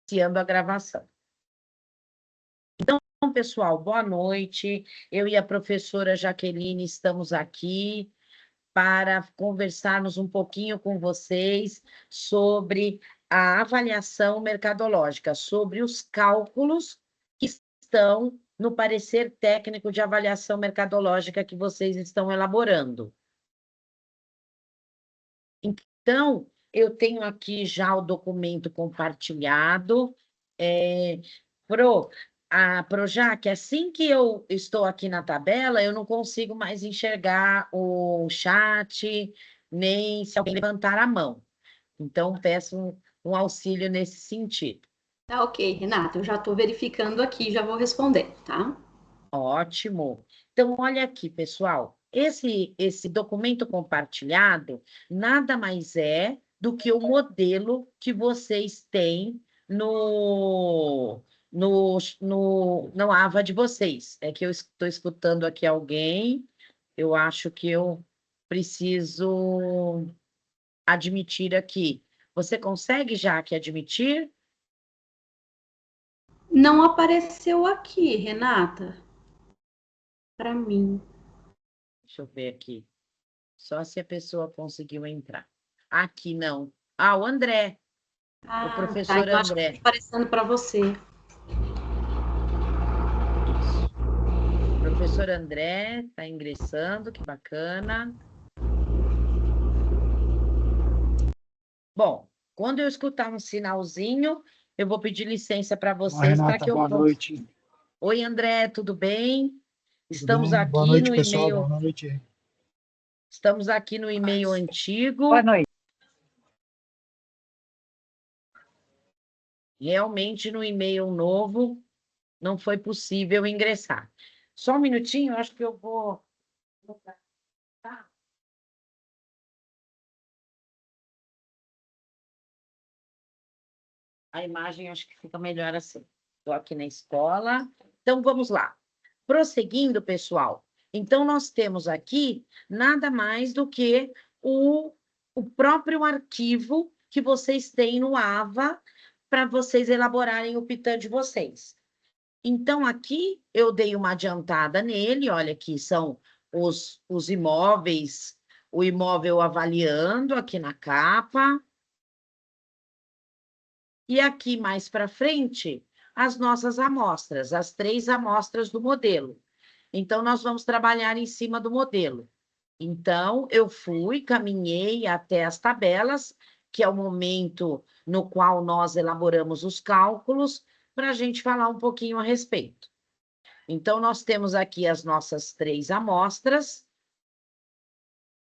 iniciando a gravação. Então, pessoal, boa noite. Eu e a professora Jaqueline estamos aqui para conversarmos um pouquinho com vocês sobre a avaliação mercadológica, sobre os cálculos que estão no parecer técnico de avaliação mercadológica que vocês estão elaborando. Então, eu tenho aqui já o documento compartilhado. Projac, assim que eu estou aqui na tabela, eu não consigo mais enxergar o chat, nem se alguém levantar a mão. Então, peço um auxílio nesse sentido. Tá ok, Renata, eu já estou verificando aqui, já vou responder, tá? Ótimo. Então, olha aqui, pessoal. Esse documento compartilhado nada mais é do que o modelo que vocês têm no AVA de vocês. É que eu estou escutando aqui alguém, eu acho que eu preciso admitir aqui. Você consegue, Jaque, admitir? Não apareceu aqui, Renata, para mim. Deixa eu ver aqui. Só se a pessoa conseguiu entrar. Aqui não. Ah, o André, o Ah, tá, professor então acho que está André. aparecendo para você. Isso. O professor André está ingressando, que bacana. Bom, quando eu escutar um sinalzinho, eu vou pedir licença para vocês para Renata, que eu boa possa. noite. Oi, André, tudo bem? Tudo Estamos bem? Boa aqui noite, no pessoal. e-mail. Boa noite. Estamos aqui no e-mail antigo. Boa noite. Realmente no e-mail novo não foi possível ingressar. Só um minutinho, eu acho que eu vou. Tá? A imagem acho que fica melhor assim. Estou aqui na escola. Então, vamos lá. Prosseguindo, pessoal. Então, nós temos aqui nada mais do que o próprio arquivo que vocês têm no AVA para vocês elaborarem o PITAN de vocês. Então, aqui eu dei uma adiantada nele. Olha, aqui são os imóveis, o imóvel avaliando aqui na capa. E aqui mais para frente, as nossas amostras, as 3 amostras do modelo. Então, nós vamos trabalhar em cima do modelo. Então, eu caminhei até as tabelas, que é o momento no qual nós elaboramos os cálculos, para a gente falar um pouquinho a respeito. Então, nós temos aqui as nossas 3 amostras,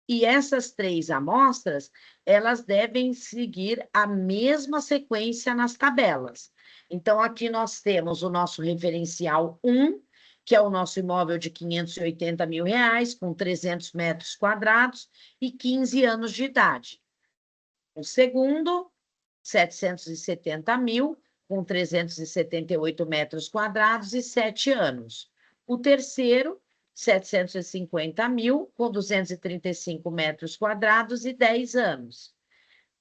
e essas 3 amostras, elas devem seguir a mesma sequência nas tabelas. Então, aqui nós temos o nosso referencial 1, que é o nosso imóvel de R$580 mil, com 300 metros quadrados e 15 anos de idade. O segundo, 770 mil, com 378 metros quadrados e 7 anos. O terceiro, 750 mil, com 235 metros quadrados e 10 anos.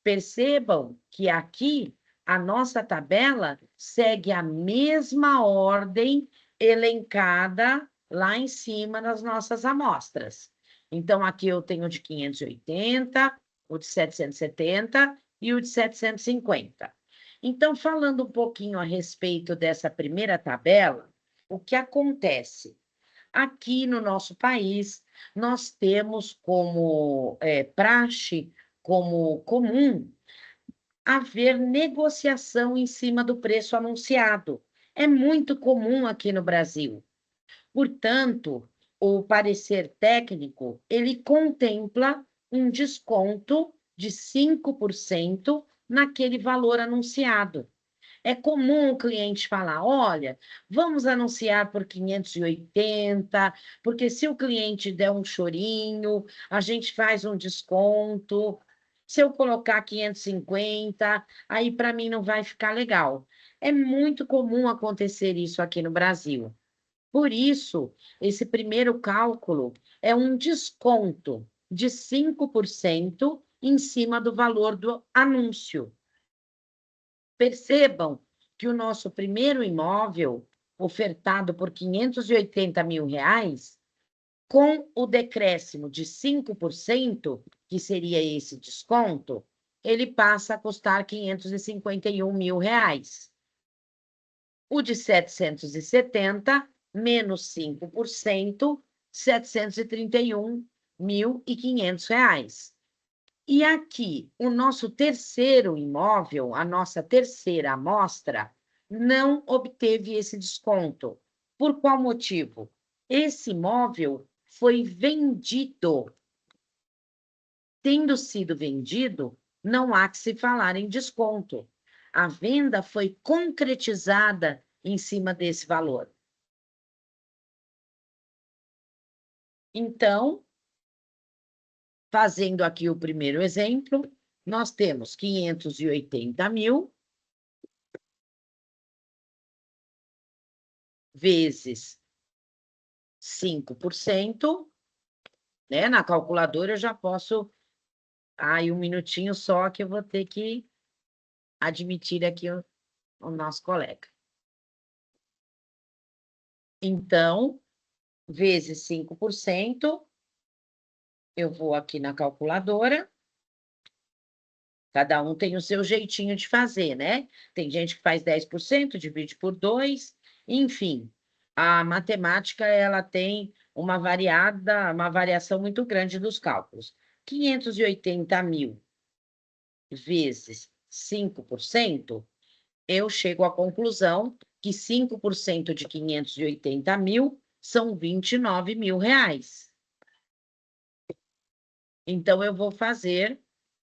Percebam que aqui a nossa tabela segue a mesma ordem elencada lá em cima nas nossas amostras. Então, aqui eu tenho o de 580, o de 770 e o de 750. Então, falando um pouquinho a respeito dessa primeira tabela, o que acontece? Aqui no nosso país, nós temos como praxe, como comum, haver negociação em cima do preço anunciado. É muito comum aqui no Brasil. Portanto, o parecer técnico, ele contempla um desconto de 5% naquele valor anunciado. É comum o cliente falar: olha, vamos anunciar por 580, porque se o cliente der um chorinho, a gente faz um desconto. Se eu colocar 550, aí para mim não vai ficar legal. É muito comum acontecer isso aqui no Brasil. Por isso, esse primeiro cálculo é um desconto de 5% em cima do valor do anúncio. Percebam que o nosso primeiro imóvel, ofertado por R$ 580 mil, com o decréscimo de 5%, que seria esse desconto, ele passa a custar R$ 551 mil. O de 770, menos 5%, R$ 731.500. E aqui, o nosso terceiro imóvel, a nossa terceira amostra, não obteve esse desconto. Por qual motivo? Esse imóvel foi vendido. Tendo sido vendido, não há que se falar em desconto. A venda foi concretizada em cima desse valor. Então, fazendo aqui o primeiro exemplo, nós temos 580 mil vezes 5%, né? Na calculadora eu já posso... Aí, um minutinho só que eu vou ter que admitir aqui o nosso colega. Então, vezes 5%, eu vou aqui na calculadora. Cada um tem o seu jeitinho de fazer, né? Tem gente que faz 10%, divide por 2, enfim. A matemática, ela tem uma variação muito grande dos cálculos. 580 mil vezes 5%, eu chego à conclusão que 5% de 580 mil são R$ 29 mil. Então, eu vou fazer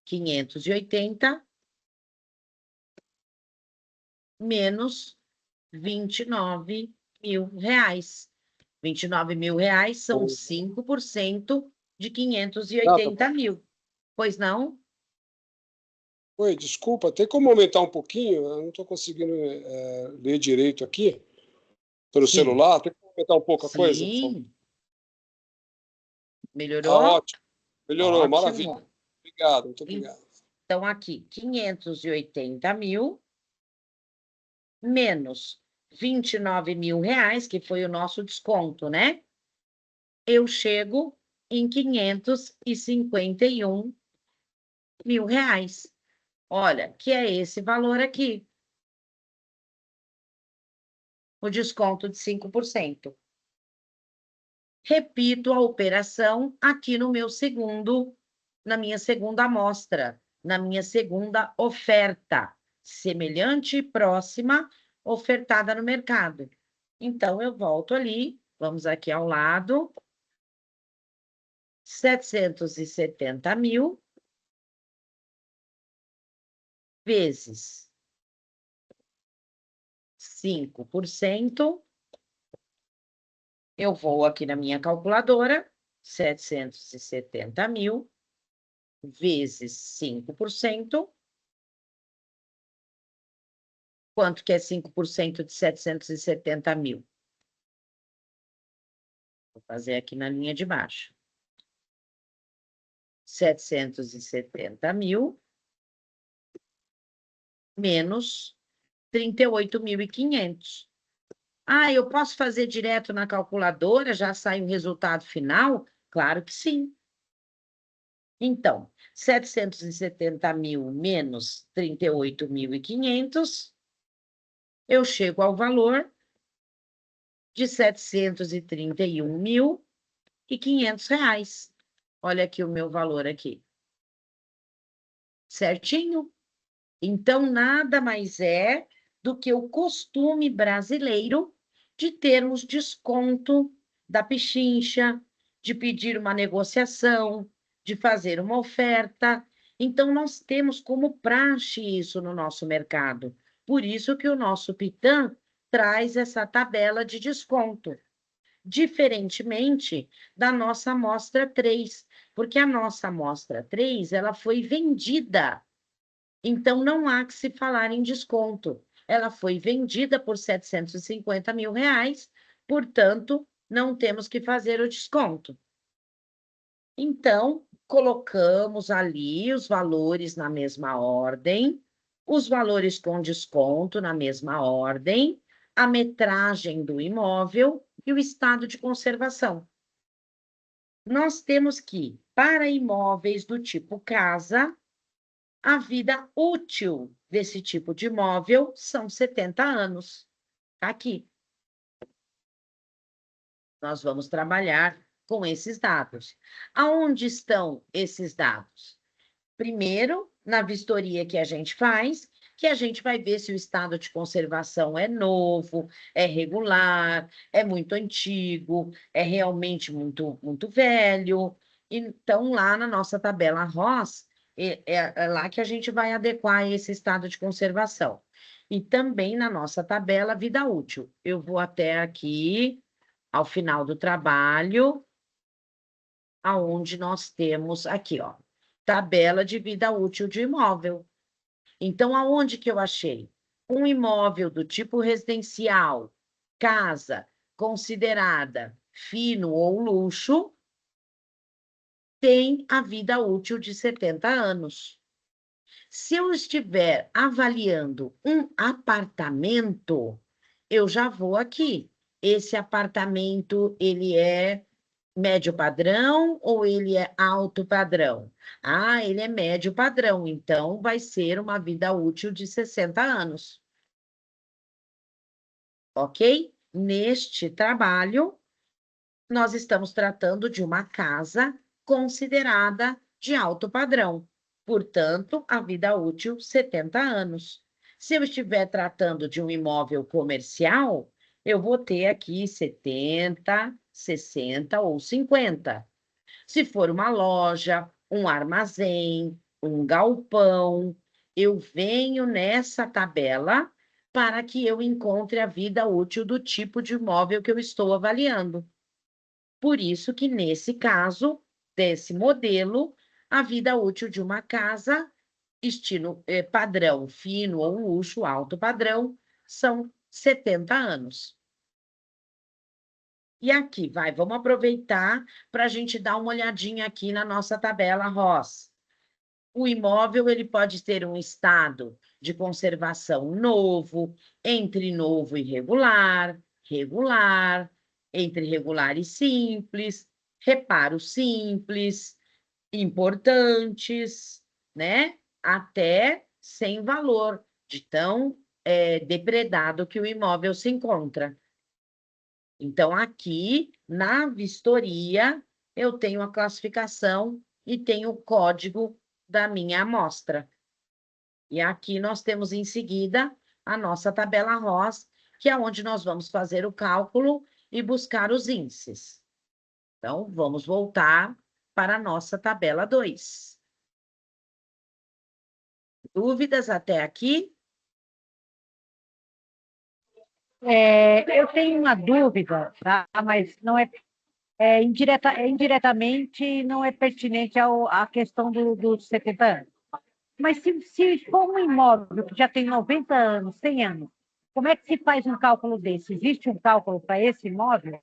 580 menos R$ 29 mil. R$ 29 mil são 5% de 580 mil. Pois não? Oi, desculpa, tem como aumentar um pouquinho? Eu não estou conseguindo ler direito aqui, pelo Sim. celular. Tem como aumentar um pouco a coisa? Por favor? Sim. Melhorou? Ótimo. Melhorou, Ótimo. maravilha. Obrigado, muito obrigado. Então, aqui, 580 mil menos R$ 29 mil, que foi o nosso desconto, né? Eu chego em R$ 551 mil. Olha, que é esse valor aqui. O desconto de 5%. Repito a operação aqui no meu na minha segunda amostra, na minha segunda oferta, semelhante e próxima, ofertada no mercado. Então, eu volto ali, vamos aqui ao lado, 770 mil vezes 5%, eu vou aqui na minha calculadora, 770 mil vezes 5%. Quanto que é 5% de 770 mil? Vou fazer aqui na linha de baixo. 770 mil menos 38.500. Ah, eu posso fazer direto na calculadora, já sai o resultado final? Claro que sim. Então, 770 mil menos 38.500, eu chego ao valor de R$ 731.500. Olha aqui o meu valor aqui. Certinho? Então, nada mais é do que o costume brasileiro de termos desconto da pechincha, de pedir uma negociação, de fazer uma oferta. Então, nós temos como praxe isso no nosso mercado. Por isso que o nosso Pitã traz essa tabela de desconto, diferentemente da nossa amostra 3, porque a nossa amostra 3, ela foi vendida. Então, não há que se falar em desconto. Ela foi vendida por R$ 750 mil, portanto, não temos que fazer o desconto. Então, colocamos ali os valores na mesma ordem, os valores com desconto na mesma ordem, a metragem do imóvel e o estado de conservação. Nós temos que, para imóveis do tipo casa, a vida útil desse tipo de imóvel são 70 anos. Tá aqui. Nós vamos trabalhar com esses dados. Aonde estão esses dados? Primeiro, na vistoria que a gente faz, que a gente vai ver se o estado de conservação é novo, é regular, é muito antigo, é realmente muito velho. Então, lá na nossa tabela ROS, é lá que a gente vai adequar esse estado de conservação. E também na nossa tabela vida útil. Eu vou até aqui, ao final do trabalho, aonde nós temos aqui, ó, tabela de vida útil de imóvel. Então, aonde que eu achei? Um imóvel do tipo residencial, casa, considerada fino ou luxo, tem a vida útil de 70 anos. Se eu estiver avaliando um apartamento, eu já vou aqui. Esse apartamento, ele é médio padrão ou ele é alto padrão? Ah, ele é médio padrão, então vai ser uma vida útil de 60 anos. Ok? Neste trabalho, nós estamos tratando de uma casa considerada de alto padrão. Portanto, a vida útil, 70 anos. Se eu estiver tratando de um imóvel comercial, eu vou ter aqui 70, 60 ou 50. Se for uma loja, um armazém, um galpão, eu venho nessa tabela para que eu encontre a vida útil do tipo de imóvel que eu estou avaliando. Por isso que, nesse caso, desse modelo, a vida útil de uma casa, estilo padrão fino ou luxo, alto padrão, são 70 anos. E aqui, vamos aproveitar para a gente dar uma olhadinha aqui na nossa tabela ROS. O imóvel, ele pode ter um estado de conservação novo, entre novo e regular, regular, entre regular e simples, reparos simples, importantes, né? Até sem valor, de tão depredado que o imóvel se encontra. Então, aqui, na vistoria, eu tenho a classificação e tenho o código da minha amostra. E aqui nós temos, em seguida, a nossa tabela ROS, que é onde nós vamos fazer o cálculo e buscar os índices. Então, vamos voltar para a nossa tabela 2. Dúvidas até aqui? Eu tenho uma dúvida, tá? Mas não indiretamente não é pertinente à questão dos 70 anos. Mas se for um imóvel que já tem 90 anos, 100 anos, como é que se faz um cálculo desse? Existe um cálculo para esse imóvel?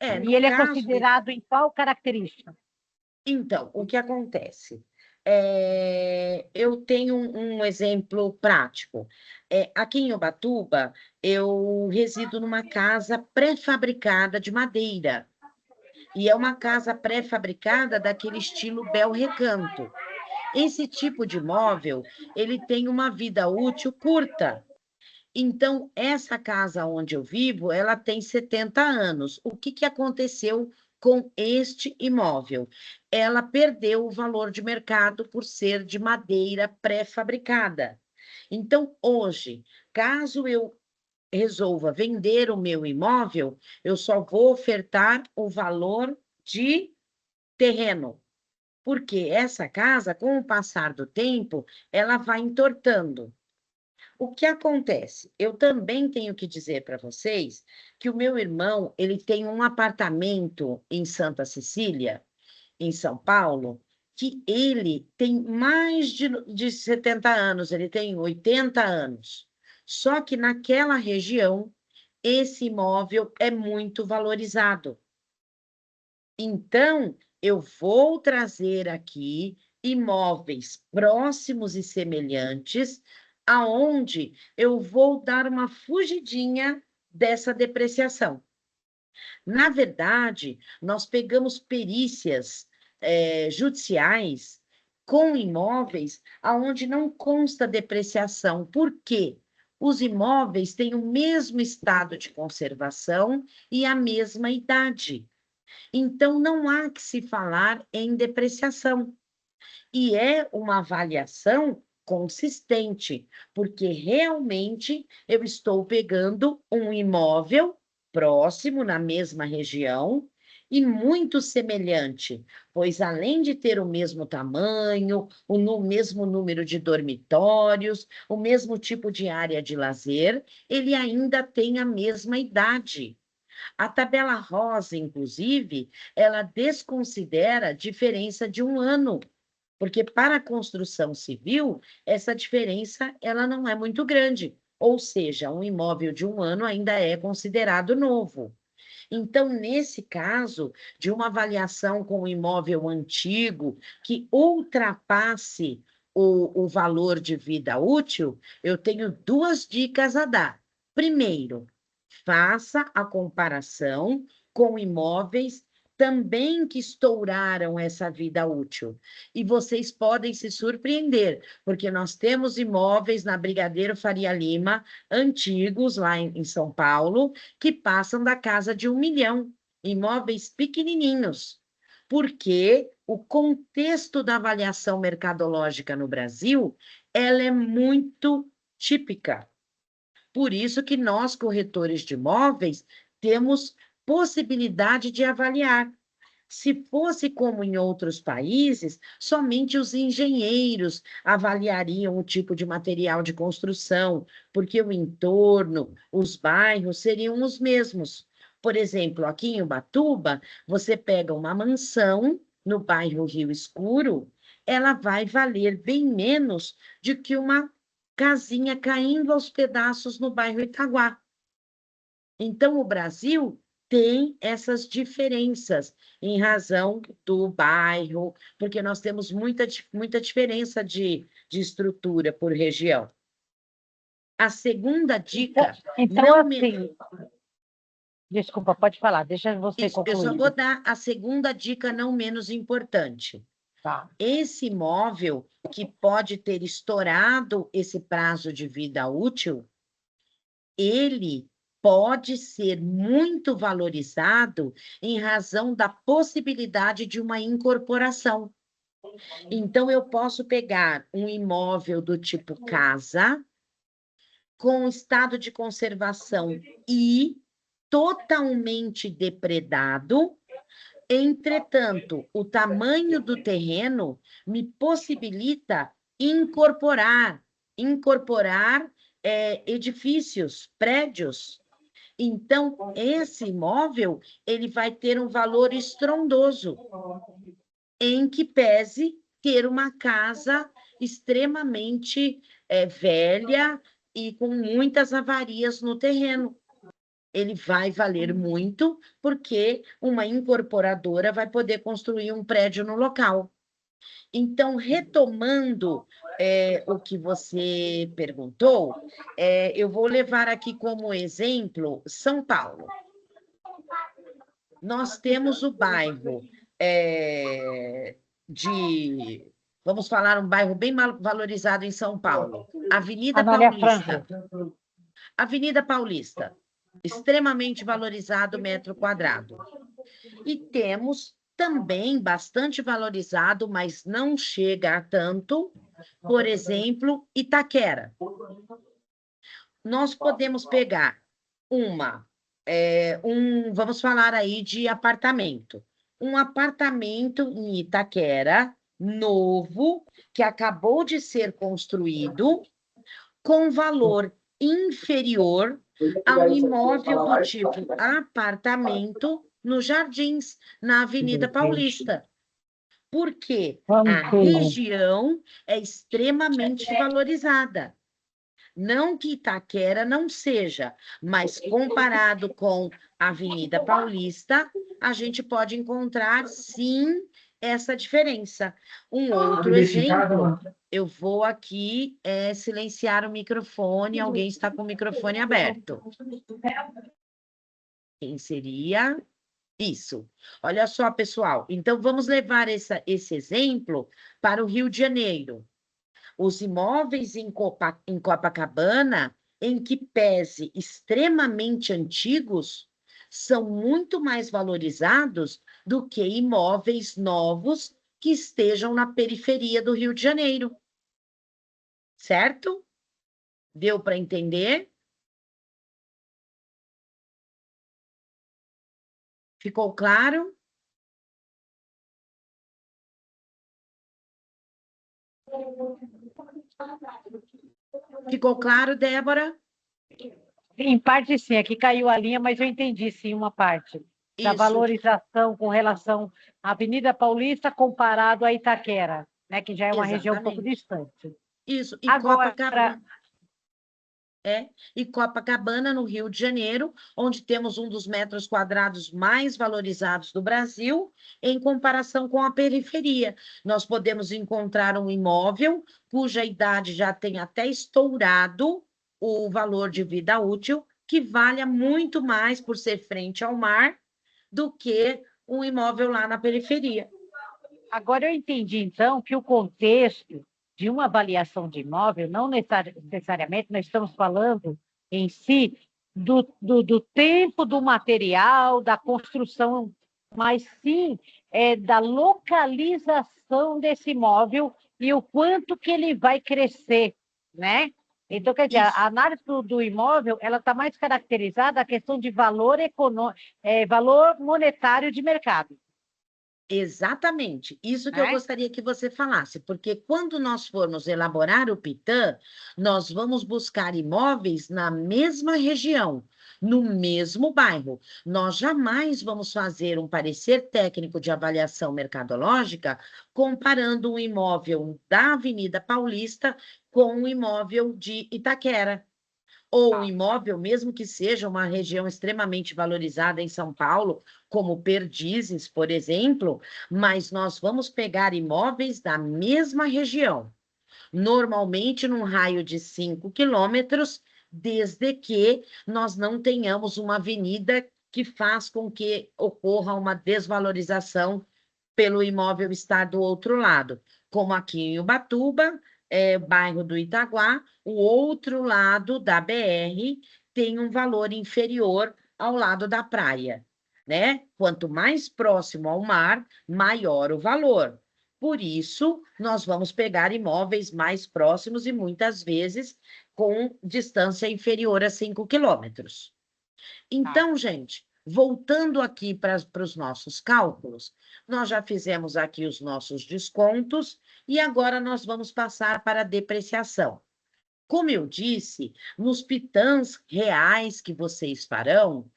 No E ele é caso, considerado em qual característica? então, o que acontece? Eu tenho um exemplo prático. Aqui em Ubatuba, eu resido numa casa pré-fabricada de madeira. E é uma casa pré-fabricada daquele estilo Bel Recanto. Esse tipo de móvel, ele tem uma vida útil curta. Então, essa casa onde eu vivo, ela tem 70 anos. O que aconteceu com este imóvel? Ela perdeu o valor de mercado por ser de madeira pré-fabricada. Então, hoje, caso eu resolva vender o meu imóvel, eu só vou ofertar o valor de terreno, porque essa casa, com o passar do tempo, ela vai entortando. O que acontece? Eu também tenho que dizer para vocês que o meu irmão, ele tem um apartamento em Santa Cecília, em São Paulo, que ele tem mais de 70 anos, ele tem 80 anos. Só que naquela região, esse imóvel é muito valorizado. Então, eu vou trazer aqui imóveis próximos e semelhantes aonde eu vou dar uma fugidinha dessa depreciação. Na verdade, nós pegamos perícias judiciais com imóveis aonde não consta depreciação. Por quê? Os imóveis têm o mesmo estado de conservação e a mesma idade. Então, não há que se falar em depreciação. E é uma avaliação consistente, porque realmente eu estou pegando um imóvel próximo, na mesma região, e muito semelhante, pois além de ter o mesmo tamanho, mesmo número de dormitórios, o mesmo tipo de área de lazer, ele ainda tem a mesma idade. A tabela rosa, inclusive, ela desconsidera a diferença de um ano, porque para a construção civil, essa diferença ela não é muito grande, ou seja, um imóvel de um ano ainda é considerado novo. Então, nesse caso, de uma avaliação com um imóvel antigo que ultrapasse o valor de vida útil, eu tenho duas dicas a dar. Primeiro, faça a comparação com imóveis também que estouraram essa vida útil. E vocês podem se surpreender, porque nós temos imóveis na Brigadeiro Faria Lima, antigos, lá em São Paulo, que passam da casa de 1 milhão, imóveis pequenininhos, porque o contexto da avaliação mercadológica no Brasil, ela é muito típica. Por isso que nós, corretores de imóveis, temos possibilidade de avaliar. Se fosse como em outros países, somente os engenheiros avaliariam o tipo de material de construção, porque o entorno, os bairros seriam os mesmos. Por exemplo, aqui em Ubatuba, você pega uma mansão no bairro Rio Escuro, ela vai valer bem menos do que uma casinha caindo aos pedaços no bairro Itaguá. Então, o Brasil tem essas diferenças em razão do bairro, porque nós temos muita diferença de estrutura por região. A segunda dica... Então, assim... Desculpa, pode falar, deixa você concluir. Eu só vou dar a segunda dica não menos importante. Tá. Esse imóvel que pode ter estourado esse prazo de vida útil, ele pode ser muito valorizado em razão da possibilidade de uma incorporação. Então, eu posso pegar um imóvel do tipo casa, com estado de conservação e totalmente depredado. Entretanto, o tamanho do terreno me possibilita incorporar edifícios, prédios. Então, esse imóvel, ele vai ter um valor estrondoso, em que pese ter uma casa extremamente velha e com muitas avarias no terreno. Ele vai valer muito, porque uma incorporadora vai poder construir um prédio no local. Então, retomando o que você perguntou, eu vou levar aqui como exemplo São Paulo. Nós temos o bairro vamos falar um bairro bem valorizado em São Paulo, Avenida Paulista. Avenida Paulista, extremamente valorizado metro quadrado. E temos também bastante valorizado, mas não chega a tanto, por exemplo, Itaquera. Nós podemos pegar vamos falar aí de apartamento. Um apartamento em Itaquera, novo, que acabou de ser construído, com valor inferior a um imóvel do tipo apartamento nos Jardins, na Avenida Paulista. Porque a região é extremamente valorizada. Não que Itaquera não seja, mas comparado com a Avenida Paulista, a gente pode encontrar, sim, essa diferença. Um outro exemplo, eu vou aqui silenciar o microfone, alguém está com o microfone aberto. Quem seria? Isso. Olha só, pessoal. Então, vamos levar esse exemplo para o Rio de Janeiro. Os imóveis em Copacabana, em que pese extremamente antigos, são muito mais valorizados do que imóveis novos que estejam na periferia do Rio de Janeiro. Certo? Deu para entender? Ficou claro? Ficou claro, Débora? Em parte, sim. Aqui caiu a linha, mas eu entendi, sim, uma parte. Da Isso, valorização com relação à Avenida Paulista comparado a Itaquera, né, que já é uma região um pouco exatamente. distante. Isso. E Agora, Copacabana, no Rio de Janeiro, onde temos um dos metros quadrados mais valorizados do Brasil, em comparação com a periferia. Nós podemos encontrar um imóvel cuja idade já tem até estourado o valor de vida útil, que valha muito mais por ser frente ao mar do que um imóvel lá na periferia. agora eu entendi, então, que o contexto de uma avaliação de imóvel, não necessariamente nós estamos falando em si do tempo do material, da construção, mas sim da localização desse imóvel e o quanto que ele vai crescer, né? Então, quer dizer, a análise do imóvel, ela está mais caracterizada a questão de valor valor monetário de mercado. Exatamente, isso que eu Né? gostaria que você falasse, porque quando nós formos elaborar o PITAM, nós vamos buscar imóveis na mesma região, no mesmo bairro. Nós jamais vamos fazer um parecer técnico de avaliação mercadológica comparando um imóvel da Avenida Paulista com um imóvel de Itaquera. Ou um imóvel, mesmo que seja uma região extremamente valorizada em São Paulo, como Perdizes, por exemplo, mas nós vamos pegar imóveis da mesma região, normalmente num raio de 5 quilômetros, desde que nós não tenhamos uma avenida que faz com que ocorra uma desvalorização pelo imóvel estar do outro lado, como aqui em Ubatuba, bairro do Itaguá, o outro lado da BR tem um valor inferior ao lado da praia, né? Quanto mais próximo ao mar, maior o valor. Por isso, nós vamos pegar imóveis mais próximos e muitas vezes com distância inferior a 5 quilômetros. Então, gente, voltando aqui para os nossos cálculos, nós já fizemos aqui os nossos descontos e agora nós vamos passar para a depreciação. Como eu disse, nos pitãs reais que vocês farão,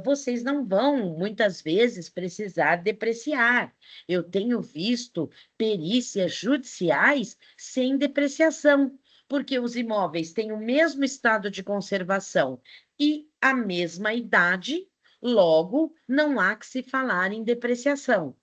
vocês não vão, muitas vezes, precisar depreciar. Eu tenho visto perícias judiciais sem depreciação, porque os imóveis têm o mesmo estado de conservação e a mesma idade, logo, não há que se falar em depreciação.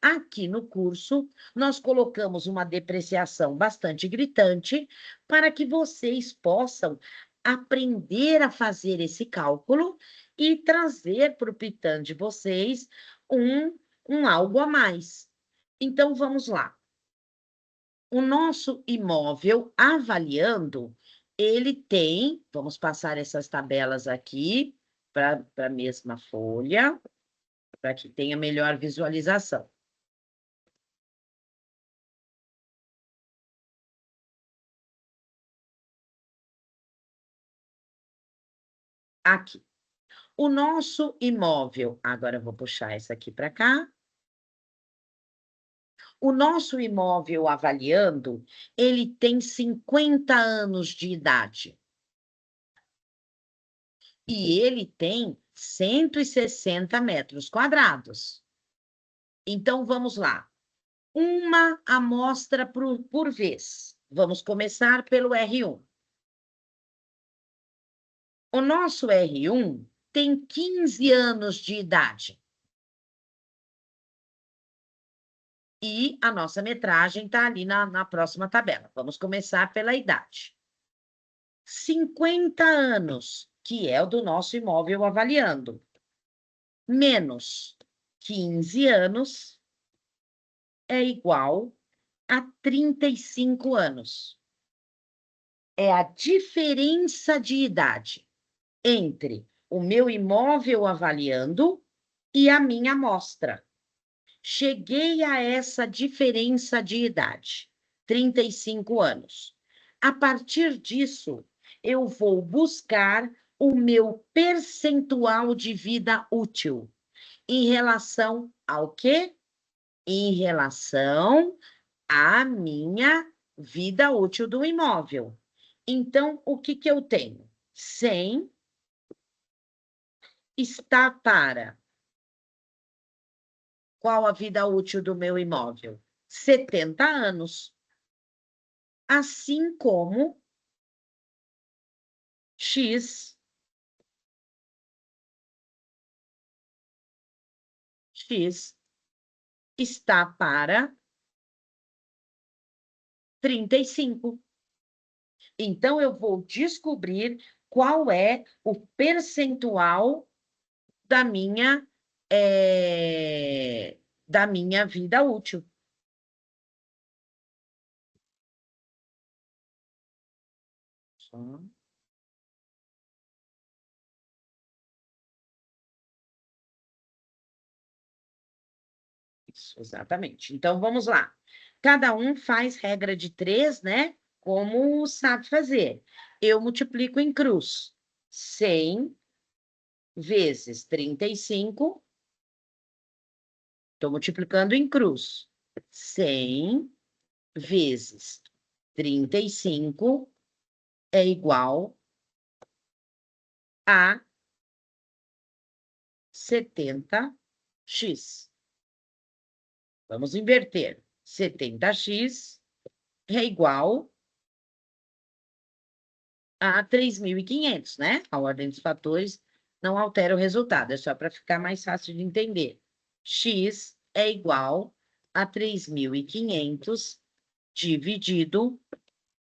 Aqui no curso, nós colocamos uma depreciação bastante gritante para que vocês possam aprender a fazer esse cálculo e trazer para o Pitan de vocês um algo a mais. Então, vamos lá. O nosso imóvel, avaliando, ele tem, vamos passar essas tabelas aqui para a mesma folha, para que tenha melhor visualização. Aqui. O nosso imóvel, agora eu vou puxar essa aqui para cá. O nosso imóvel avaliando, ele tem 50 anos de idade. E ele tem 160 metros quadrados. Então, vamos lá. Uma amostra por vez. Vamos começar pelo R1. O nosso R1 tem 15 anos de idade. E a nossa metragem está ali na próxima tabela. Vamos começar pela idade. 50 anos, que é o do nosso imóvel avaliando, menos 15 anos é igual a 35 anos. É a diferença de idade entre o meu imóvel avaliando e a minha amostra. Cheguei a essa diferença de idade, 35 anos. A partir disso, eu vou buscar o meu percentual de vida útil. Em relação ao quê? Em relação à minha vida útil do imóvel. Então, o que eu tenho? 100 está para... Qual a vida útil do meu imóvel? 70 anos. Assim como X está para 35. Então, eu vou descobrir qual é o percentual da minha vida útil. Isso, exatamente. Então, vamos lá. Cada um faz regra de 3, né? Como sabe fazer. Eu multiplico em cruz. 100 vezes 35. Estou multiplicando em cruz. 100 vezes 35 é igual a 70x. Vamos inverter. 70x é igual a 3.500, né? A ordem dos fatores não altera o resultado, é só para ficar mais fácil de entender. X é igual a 3.500 dividido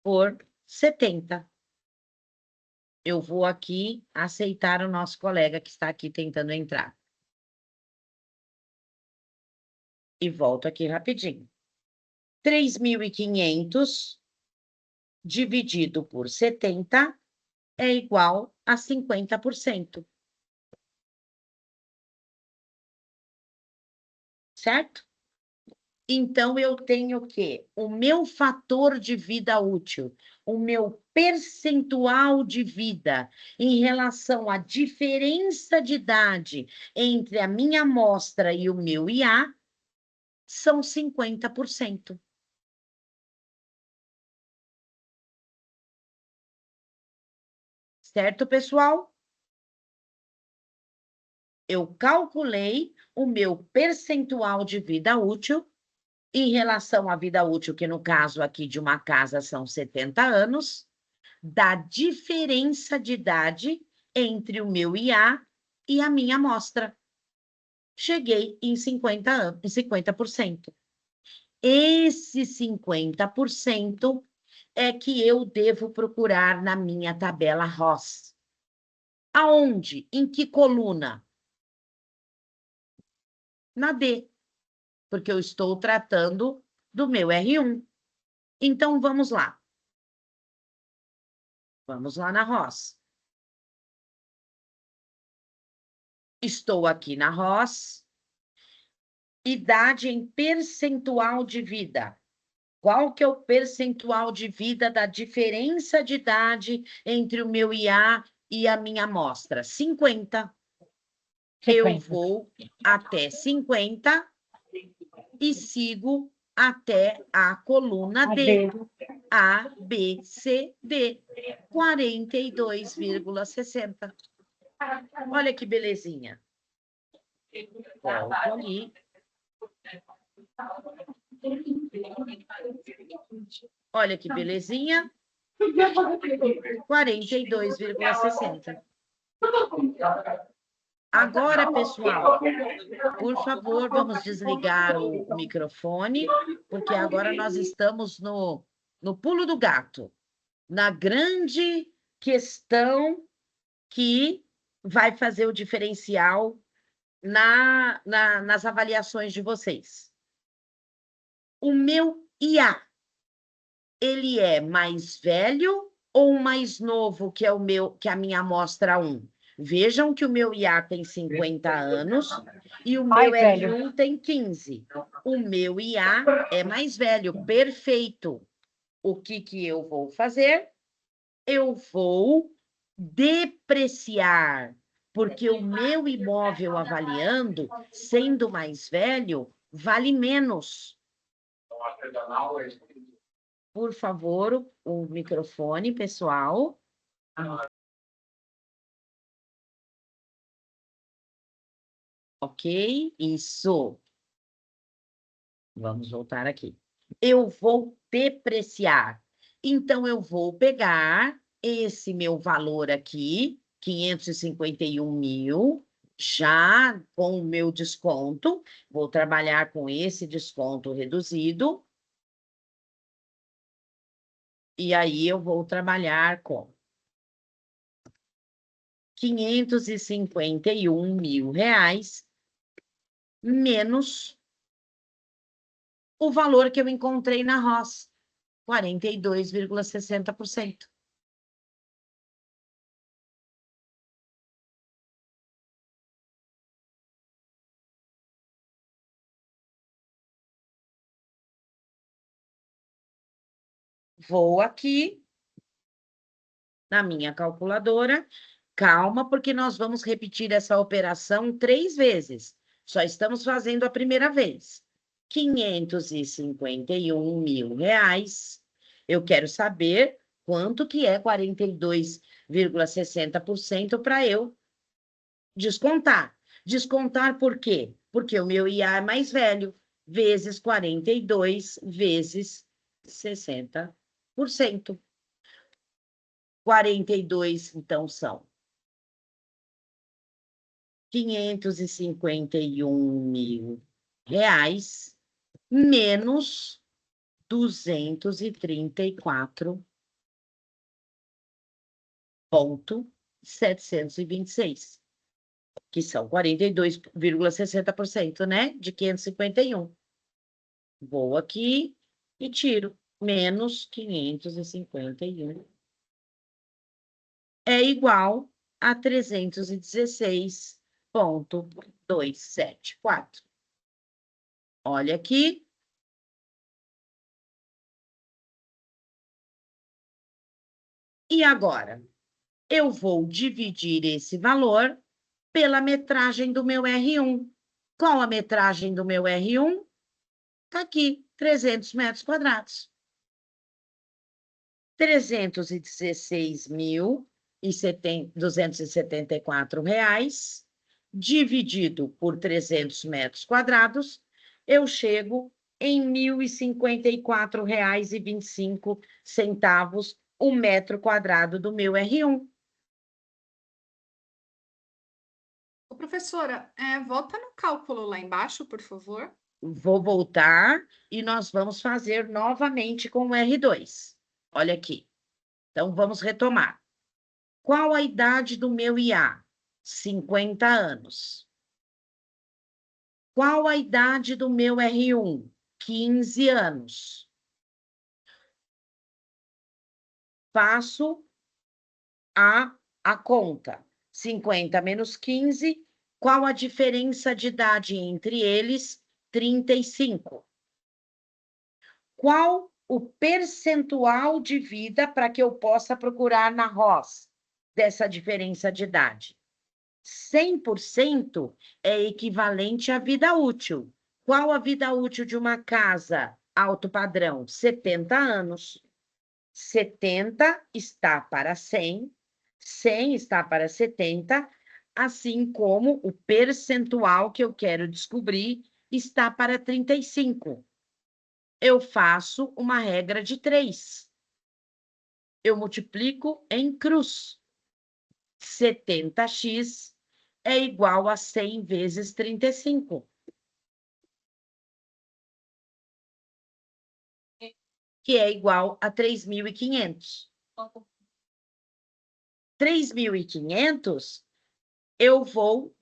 por 70. Eu vou aqui aceitar o nosso colega que está aqui tentando entrar. E volto aqui rapidinho. 3.500 dividido por 70 é igual a 50%. Certo? Então, eu tenho que o meu fator de vida útil, o meu percentual de vida em relação à diferença de idade entre a minha amostra e o meu IA são 50%. Certo, pessoal? Eu calculei o meu percentual de vida útil em relação à vida útil, que no caso aqui de uma casa são 70 anos, da diferença de idade entre o meu IA e a minha amostra. Cheguei em 50%. Esse 50% é que eu devo procurar na minha tabela ROS. Aonde? Em que coluna? Na D, porque eu estou tratando do meu R1. Então, vamos lá. Vamos lá na ROS. Estou aqui na ROS. Idade em percentual de vida. Qual que é o percentual de vida da diferença de idade entre o meu IA e a minha amostra? 50. Eu vou até 50 e sigo até a coluna D. A, B, C, D. 42,60. Olha que belezinha. Volto ali. Olha que belezinha. 42,60. Agora, pessoal, por favor, vamos desligar o microfone, porque agora nós estamos no pulo do gato, na grande questão que vai fazer o diferencial nas avaliações de vocês. O meu IA, ele é mais velho ou mais novo que a minha amostra 1? Vejam que o meu IA tem 50 anos e o meu R1 tem 15. O meu IA é mais velho, perfeito. O que eu vou fazer? Eu vou depreciar, porque o meu imóvel avaliando, sendo mais velho, vale menos. Por favor, o microfone, pessoal. Ok, isso. Vamos voltar aqui. Eu vou depreciar. Então, eu vou pegar esse meu valor aqui, 551 mil, já com o meu desconto. Vou trabalhar com esse desconto reduzido. E aí, eu vou trabalhar com 551 mil reais menos o valor que eu encontrei na ROS, 42,60%. Vou aqui na minha calculadora. Calma, porque nós vamos repetir essa operação 3 vezes. Só estamos fazendo a primeira vez. 551 mil reais. Eu quero saber quanto que é 42,60% para eu descontar. Descontar por quê? Porque o meu IA é mais velho, vezes 42, vezes 60%. 42, então, são 551 mil reais menos 234,726, que são 42,60%, né? De 551. Vou aqui e tiro. Menos 551. É igual a 316,274. Olha aqui. E agora? Eu vou dividir esse valor pela metragem do meu R1. Qual a metragem do meu R1? Está aqui, 300 metros quadrados. 316.274 reais, dividido por 300 metros quadrados, eu chego em R$ 1.054,25 o metro quadrado do meu R1. Ô, professora, volta no cálculo lá embaixo, por favor. Vou voltar e nós vamos fazer novamente com o R2. Olha aqui. Então, vamos retomar. Qual a idade do meu IA? 50 anos. Qual a idade do meu R1? 15 anos. Faço a conta. 50 menos 15. Qual a diferença de idade entre eles? 35. Qual o percentual de vida para que eu possa procurar na ROS dessa diferença de idade? 100% é equivalente à vida útil. Qual a vida útil de uma casa alto padrão? 70 anos. 70 está para 100, 100 está para 70, assim como o percentual que eu quero descobrir está para 35. Eu faço uma regra de 3. Eu multiplico em cruz. 70x é igual a 100 vezes 35. Que é igual a 3.500. 3.500, eu vou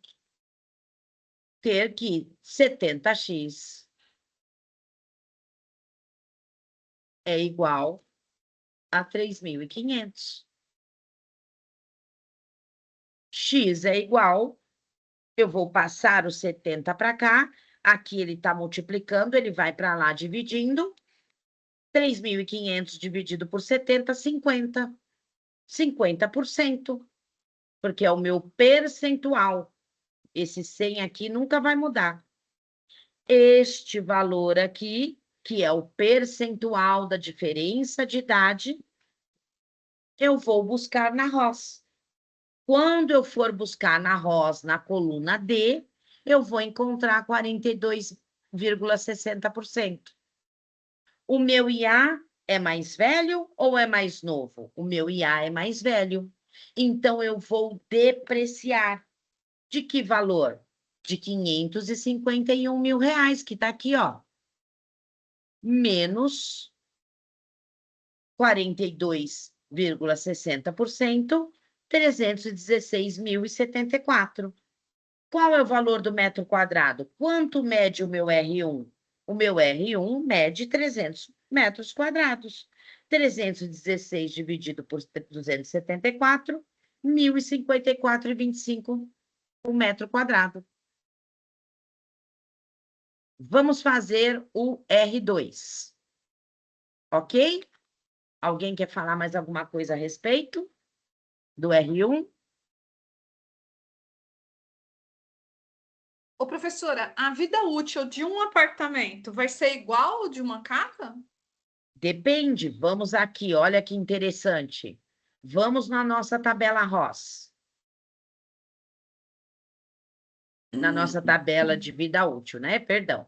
ter que 70x é igual a 3.500. X é igual, eu vou passar o 70 para cá, aqui ele está multiplicando, ele vai para lá dividindo, 3.500 dividido por 70, 50. 50%, porque é o meu percentual. Esse 100 aqui nunca vai mudar. Este valor aqui, que é o percentual da diferença de idade, eu vou buscar na ROS. Quando eu for buscar na ROS, na coluna D, eu vou encontrar 42,60%. O meu IA é mais velho ou é mais novo? O meu IA é mais velho. Então, eu vou depreciar. De que valor? De 551 mil reais, que está aqui, ó. Menos 42,60%, 316.074. Qual é o valor do metro quadrado? Quanto mede o meu R1? O meu R1 mede 300 metros quadrados. 316 dividido por 274, 1.054,25 o metro quadrado. Vamos fazer o R2. Ok? Alguém quer falar mais alguma coisa a respeito do R1? Ô, professora, a vida útil de um apartamento vai ser igual ao de uma casa? Depende. Vamos aqui, olha que interessante. Vamos na nossa tabela ROS. Na nossa tabela de vida útil, né? Perdão.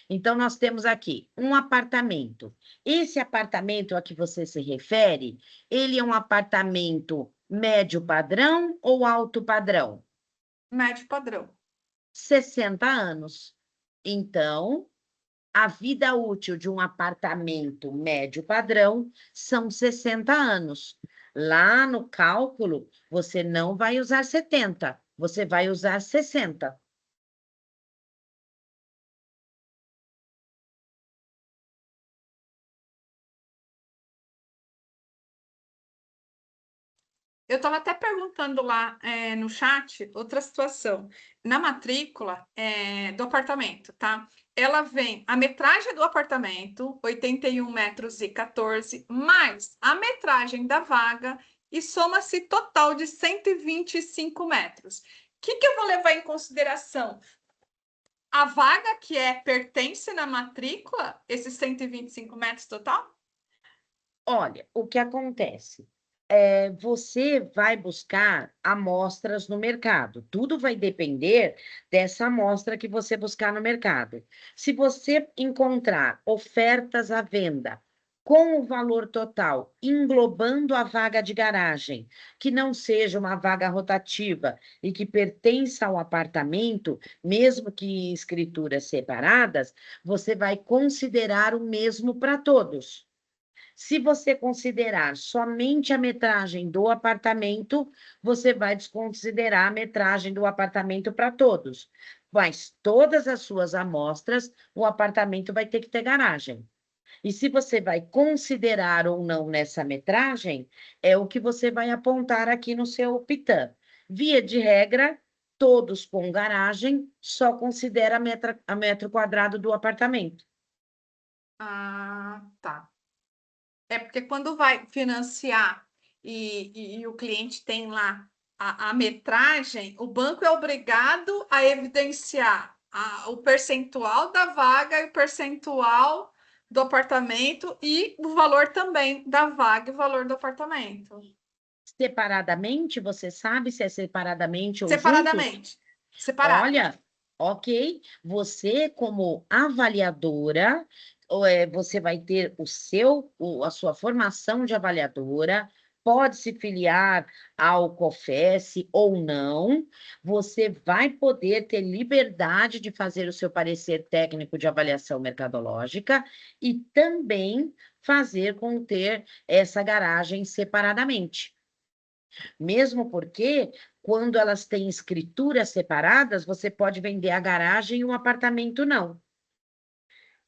Então, nós temos aqui um apartamento. Esse apartamento a que você se refere, ele é um apartamento médio padrão ou alto padrão? Médio padrão. 60 anos. Então, a vida útil de um apartamento médio padrão são 60 anos. Lá no cálculo, você não vai usar 70, você vai usar 60. Eu estava até perguntando lá no chat outra situação. Na matrícula do apartamento, tá? Ela vem a metragem do apartamento, 81 metros e 14, mais a metragem da vaga e soma-se total de 125 metros. O que eu vou levar em consideração? A vaga que pertence na matrícula, esses 125 metros total? Olha, o que acontece? Você vai buscar amostras no mercado. Tudo vai depender dessa amostra que você buscar no mercado. Se você encontrar ofertas à venda com o valor total, englobando a vaga de garagem, que não seja uma vaga rotativa e que pertença ao apartamento, mesmo que em escrituras separadas, você vai considerar o mesmo para todos. Se você considerar somente a metragem do apartamento, você vai desconsiderar a metragem do apartamento para todos. Mas todas as suas amostras, o apartamento vai ter que ter garagem. E se você vai considerar ou não nessa metragem, é o que você vai apontar aqui no seu PITAM. Via de regra, todos com garagem, só considera a metro quadrado do apartamento. Ah, tá. É porque quando vai financiar e o cliente tem lá a metragem, o banco é obrigado a evidenciar o percentual da vaga e o percentual do apartamento e o valor também da vaga e o valor do apartamento. Separadamente, você sabe se é separadamente ou juntos? Separadamente. Separado. Olha, ok, você como avaliadora, você vai ter a sua formação de avaliadora, pode se filiar ao COFES ou não, você vai poder ter liberdade de fazer o seu parecer técnico de avaliação mercadológica e também fazer com ter essa garagem separadamente. Mesmo porque, quando elas têm escrituras separadas, você pode vender a garagem e um apartamento não.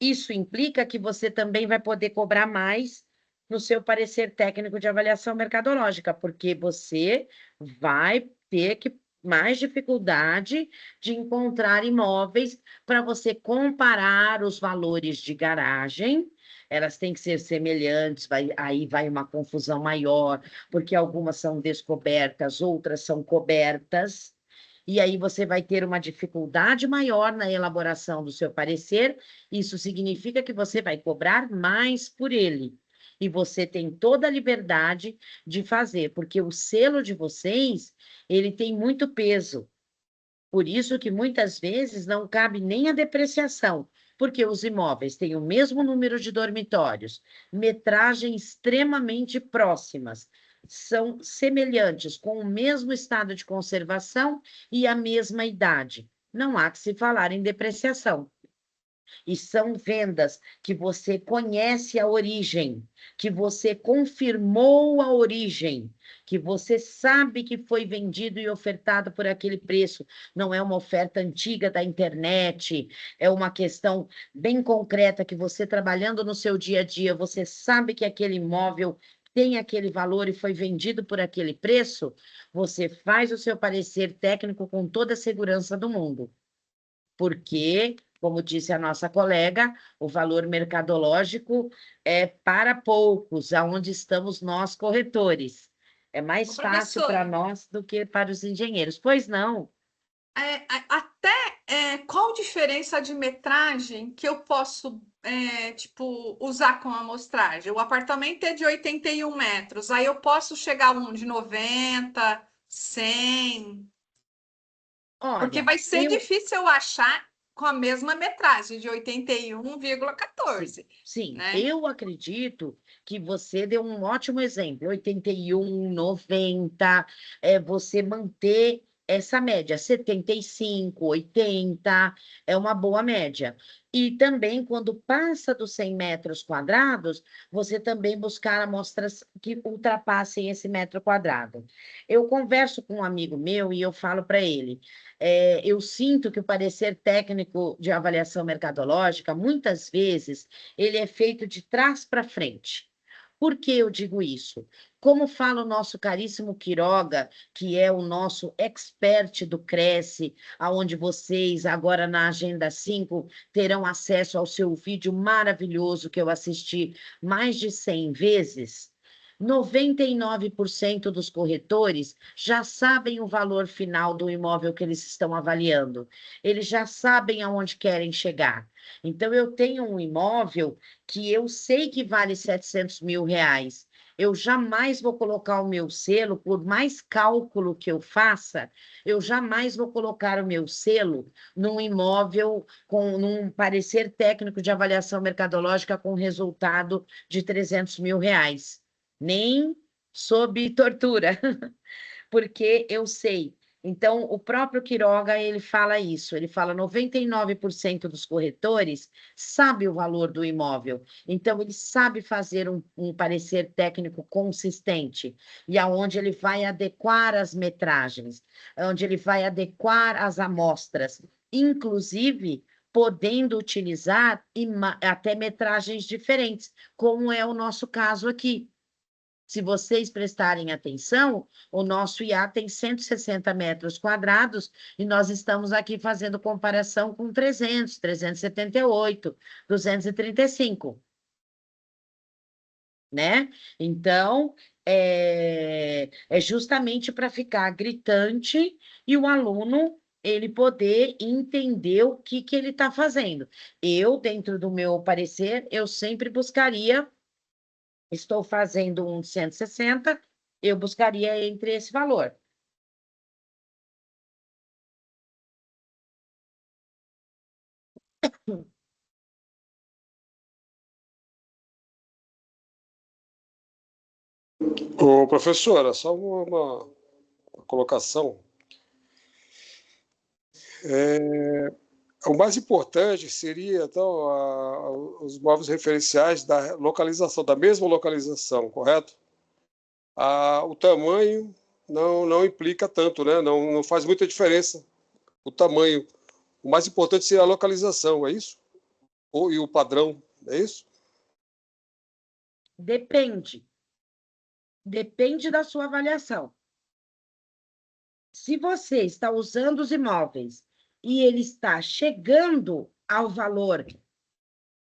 Isso implica que você também vai poder cobrar mais no seu parecer técnico de avaliação mercadológica, porque você vai ter mais dificuldade de encontrar imóveis para você comparar os valores de garagem. Elas têm que ser semelhantes, aí vai uma confusão maior, porque algumas são descobertas, outras são cobertas. E aí você vai ter uma dificuldade maior na elaboração do seu parecer. Isso significa que você vai cobrar mais por ele. E você tem toda a liberdade de fazer, porque o selo de vocês, ele tem muito peso. Por isso que muitas vezes não cabe nem a depreciação, porque os imóveis têm o mesmo número de dormitórios, metragem extremamente próximas, são semelhantes, com o mesmo estado de conservação e a mesma idade. Não há que se falar em depreciação. E são vendas que você conhece a origem, que você confirmou a origem, que você sabe que foi vendido e ofertado por aquele preço. Não é uma oferta antiga da internet, é uma questão bem concreta que você, trabalhando no seu dia a dia, você sabe que aquele imóvel tem aquele valor e foi vendido por aquele preço, você faz o seu parecer técnico com toda a segurança do mundo. Porque, como disse a nossa colega, o valor mercadológico é para poucos, aonde estamos nós corretores. É mais fácil para Professora, nós do que para os engenheiros. Pois não. qual diferença de metragem que eu posso, tipo, usar com a amostragem? O apartamento é de 81 metros, aí eu posso chegar a um de 90, 100, porque Olha, vai ser difícil eu achar com a mesma metragem de 81,14, sim, né? eu acredito que você deu um ótimo exemplo, 81, 90, você manter essa média, 75, 80, é uma boa média. E também, quando passa dos 100 metros quadrados, você também buscar amostras que ultrapassem esse metro quadrado. Eu converso com um amigo meu e eu falo para ele, eu sinto que o parecer técnico de avaliação mercadológica, muitas vezes, ele é feito de trás para frente. Por que eu digo isso? Como fala o nosso caríssimo Quiroga, que é o nosso expert do Cresce, aonde vocês, agora na Agenda 5, terão acesso ao seu vídeo maravilhoso que eu assisti mais de 100 vezes. 99% dos corretores já sabem o valor final do imóvel que eles estão avaliando. Eles já sabem aonde querem chegar. Então, eu tenho um imóvel que eu sei que vale 700 mil reais. Eu jamais vou colocar o meu selo, por mais cálculo que eu faça, eu jamais vou colocar o meu selo num imóvel num parecer técnico de avaliação mercadológica com resultado de 300 mil reais. Nem sob tortura, porque eu sei. Então, o próprio Quiroga, ele fala isso, ele fala 99% dos corretores sabe o valor do imóvel, então ele sabe fazer um parecer técnico consistente, e aonde ele vai adequar as metragens, onde ele vai adequar as amostras, inclusive podendo utilizar até metragens diferentes, como é o nosso caso aqui. Se vocês prestarem atenção, o nosso IA tem 160 metros quadrados e nós estamos aqui fazendo comparação com 300, 378, 235, né? Então, é justamente para ficar gritante e o aluno ele poder entender o que que ele está fazendo. Eu, dentro do meu parecer, eu sempre buscaria. Estou fazendo um de 160, eu buscaria entre esse valor. Ô, professora, só uma colocação. O mais importante seria, então, os móveis referenciais da localização, da mesma localização, correto? O tamanho não implica tanto, né? Não faz muita diferença o tamanho. O mais importante seria a localização, é isso? E o padrão, é isso? Depende. Depende da sua avaliação. Se você está usando os imóveis e ele está chegando ao valor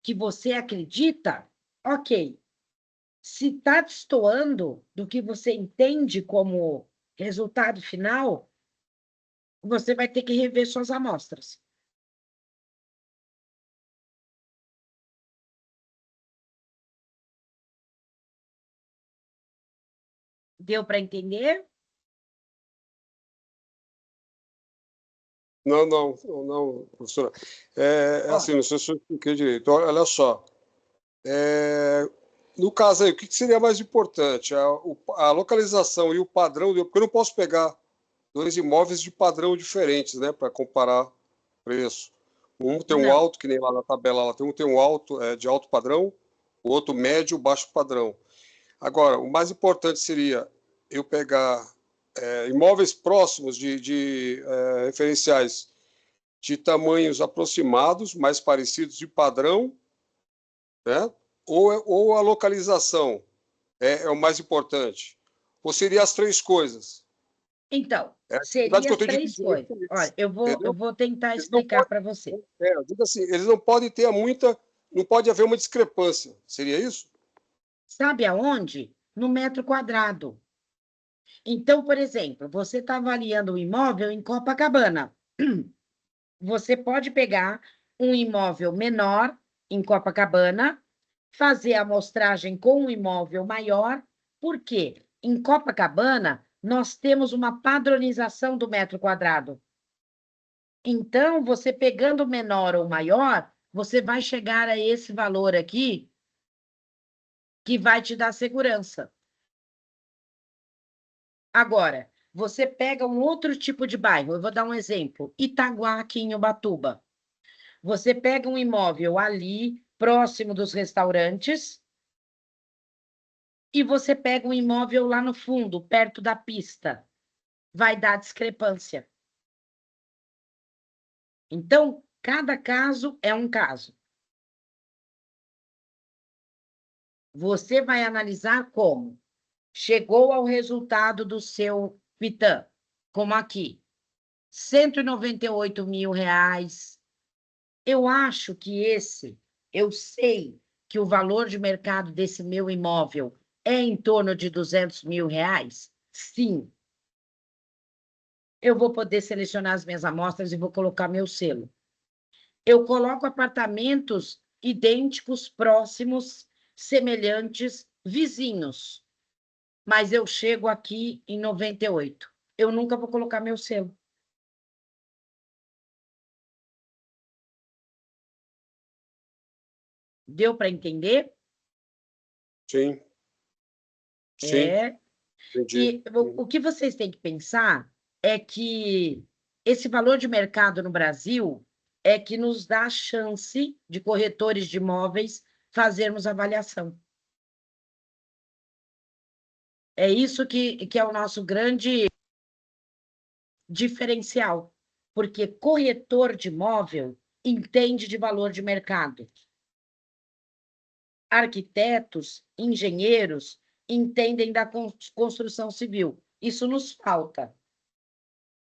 que você acredita, ok. Se está destoando do que você entende como resultado final, você vai ter que rever suas amostras. Deu para entender? Não, professora. Assim, não sei se eu expliquei direito. Olha só. No caso aí, o que seria mais importante? A localização e o padrão, porque eu não posso pegar dois imóveis de padrão diferentes, né, para comparar preço. Um tem um Não. alto, que nem lá na tabela, um tem um alto de alto padrão, o outro médio, baixo padrão. Agora, o mais importante seria eu pegar imóveis próximos de referenciais de tamanhos aproximados, mais parecidos de padrão, né? Ou a localização é o mais importante? Ou seria as três coisas? Então, É a dificuldade seria que eu as tenho de três dividir coisas. isso, Olha, eu entendeu? vou tentar Eles não explicar podem, para você. eu digo assim, eles não podem ter não pode haver uma discrepância. Seria isso? Sabe aonde? No metro quadrado. Então, por exemplo, você está avaliando um imóvel em Copacabana. Você pode pegar um imóvel menor em Copacabana, fazer a amostragem com um imóvel maior, porque em Copacabana nós temos uma padronização do metro quadrado. Então, você pegando menor ou maior, você vai chegar a esse valor aqui que vai te dar segurança. Agora, você pega um outro tipo de bairro, eu vou dar um exemplo, Itaguá, aqui em Ubatuba. Você pega um imóvel ali, próximo dos restaurantes, e você pega um imóvel lá no fundo, perto da pista. Vai dar discrepância. Então, cada caso é um caso. Você vai analisar como chegou ao resultado do seu PITAM, como aqui, R$ 198 mil. Eu acho que eu sei que o valor de mercado desse meu imóvel é em torno de R$ 200 mil? Sim. Eu vou poder selecionar as minhas amostras e vou colocar meu selo. Eu coloco apartamentos idênticos, próximos, semelhantes, vizinhos. Mas eu chego aqui em 98. Eu nunca vou colocar meu selo. Deu para entender? Sim. Sim, entendi. E o que vocês têm que pensar é que esse valor de mercado no Brasil é que nos dá a chance de corretores de imóveis fazermos avaliação. É isso que é o nosso grande diferencial, porque corretor de imóvel entende de valor de mercado. Arquitetos, engenheiros entendem da construção civil. Isso nos falta.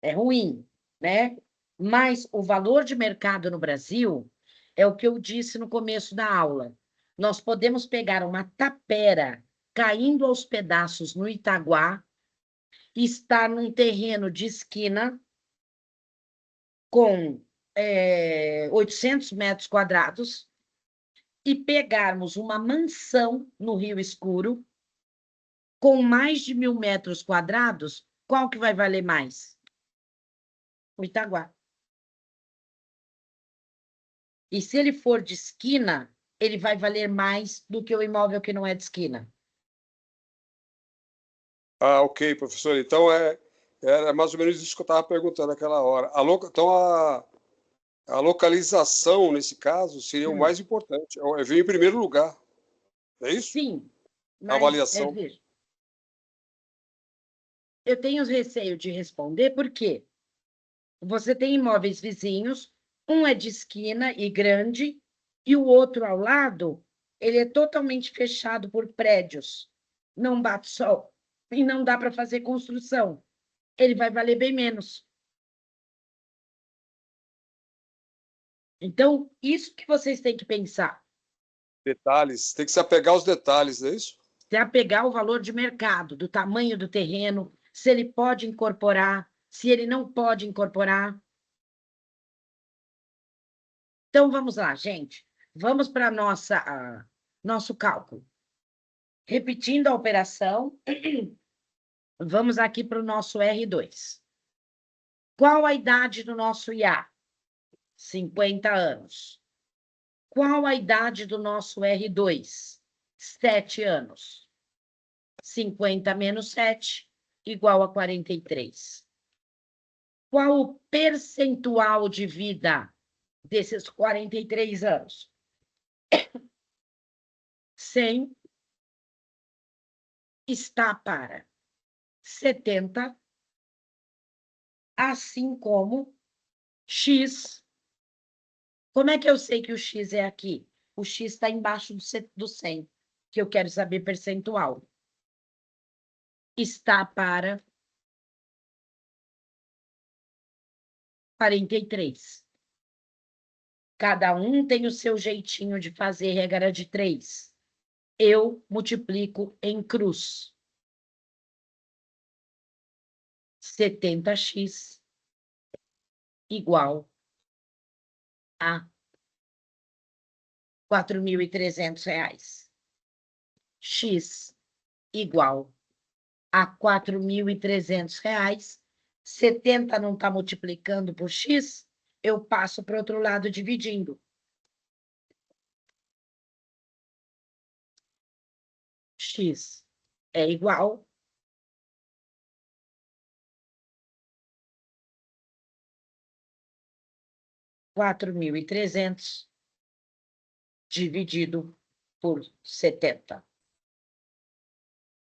É ruim, né? Mas o valor de mercado no Brasil é o que eu disse no começo da aula. Nós podemos pegar uma tapera caindo aos pedaços no Itaguá, estar num terreno de esquina com 800 metros quadrados e pegarmos uma mansão no Rio Escuro com mais de 1.000 metros quadrados, qual que vai valer mais? O Itaguá. E se ele for de esquina, ele vai valer mais do que o imóvel que não é de esquina. Ah, ok, professor. Então, era mais ou menos isso que eu estava perguntando naquela hora. Então, a localização, nesse caso, seria o mais importante. Vem em primeiro lugar. É isso? Sim, A mas avaliação. veja, eu tenho receio de responder porque você tem imóveis vizinhos, um é de esquina e grande, e o outro ao lado, ele é totalmente fechado por prédios. Não bate sol e não dá para fazer construção. Ele vai valer bem menos. Então, isso que vocês têm que pensar. Detalhes. Tem que se apegar aos detalhes, não é isso? Se apegar ao valor de mercado, do tamanho do terreno, se ele pode incorporar, se ele não pode incorporar. Então, vamos lá, gente. Vamos para nosso cálculo. Repetindo a operação, vamos aqui para o nosso R2. Qual a idade do nosso IA? 50 anos. Qual a idade do nosso R2? 7 anos. 50 menos 7, igual a 43. Qual o percentual de vida desses 43 anos? 100 está para 70, assim como X. Como é que eu sei que o X é aqui? O X está embaixo do 100, que eu quero saber percentual. Está para 43. Cada um tem o seu jeitinho de fazer regra de 3. Eu multiplico em cruz. 70x igual a R$ 4.300. X igual a R$ 4.300. 70 não está multiplicando por X, eu passo para o outro lado dividindo. X é igual a 4.300 dividido por 70.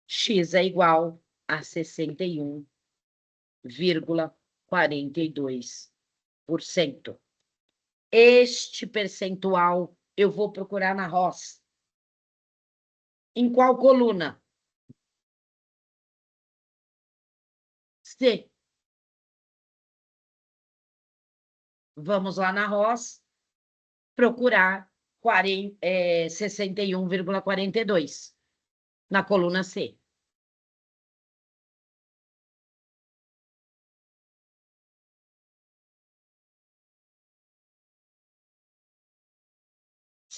X é igual a 61,42%. Este percentual eu vou procurar na ROS. Em qual coluna? C. Vamos lá na ROS procurar 61,42 na coluna C.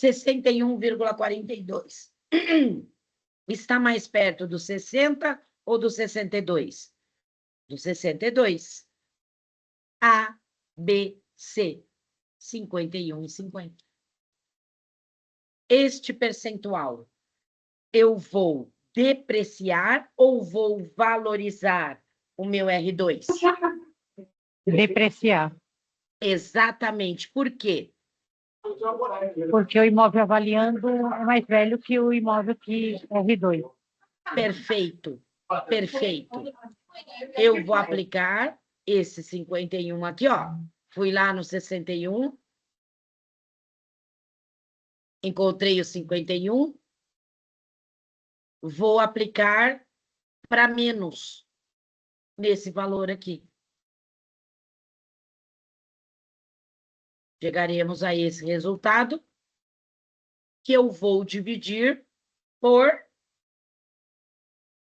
R$ 61,42. Está mais perto do 60 ou do 62? Do 62. A, B, C. 51,50. Este percentual, eu vou depreciar ou vou valorizar o meu R2? Depreciar. Exatamente. Por quê? Porque o imóvel avaliando é mais velho que o imóvel que R2. Perfeito. Perfeito. Eu vou aplicar esse 51 aqui, ó. Fui lá no 61. Encontrei o 51. Vou aplicar para menos nesse valor aqui. Chegaremos a esse resultado que eu vou dividir por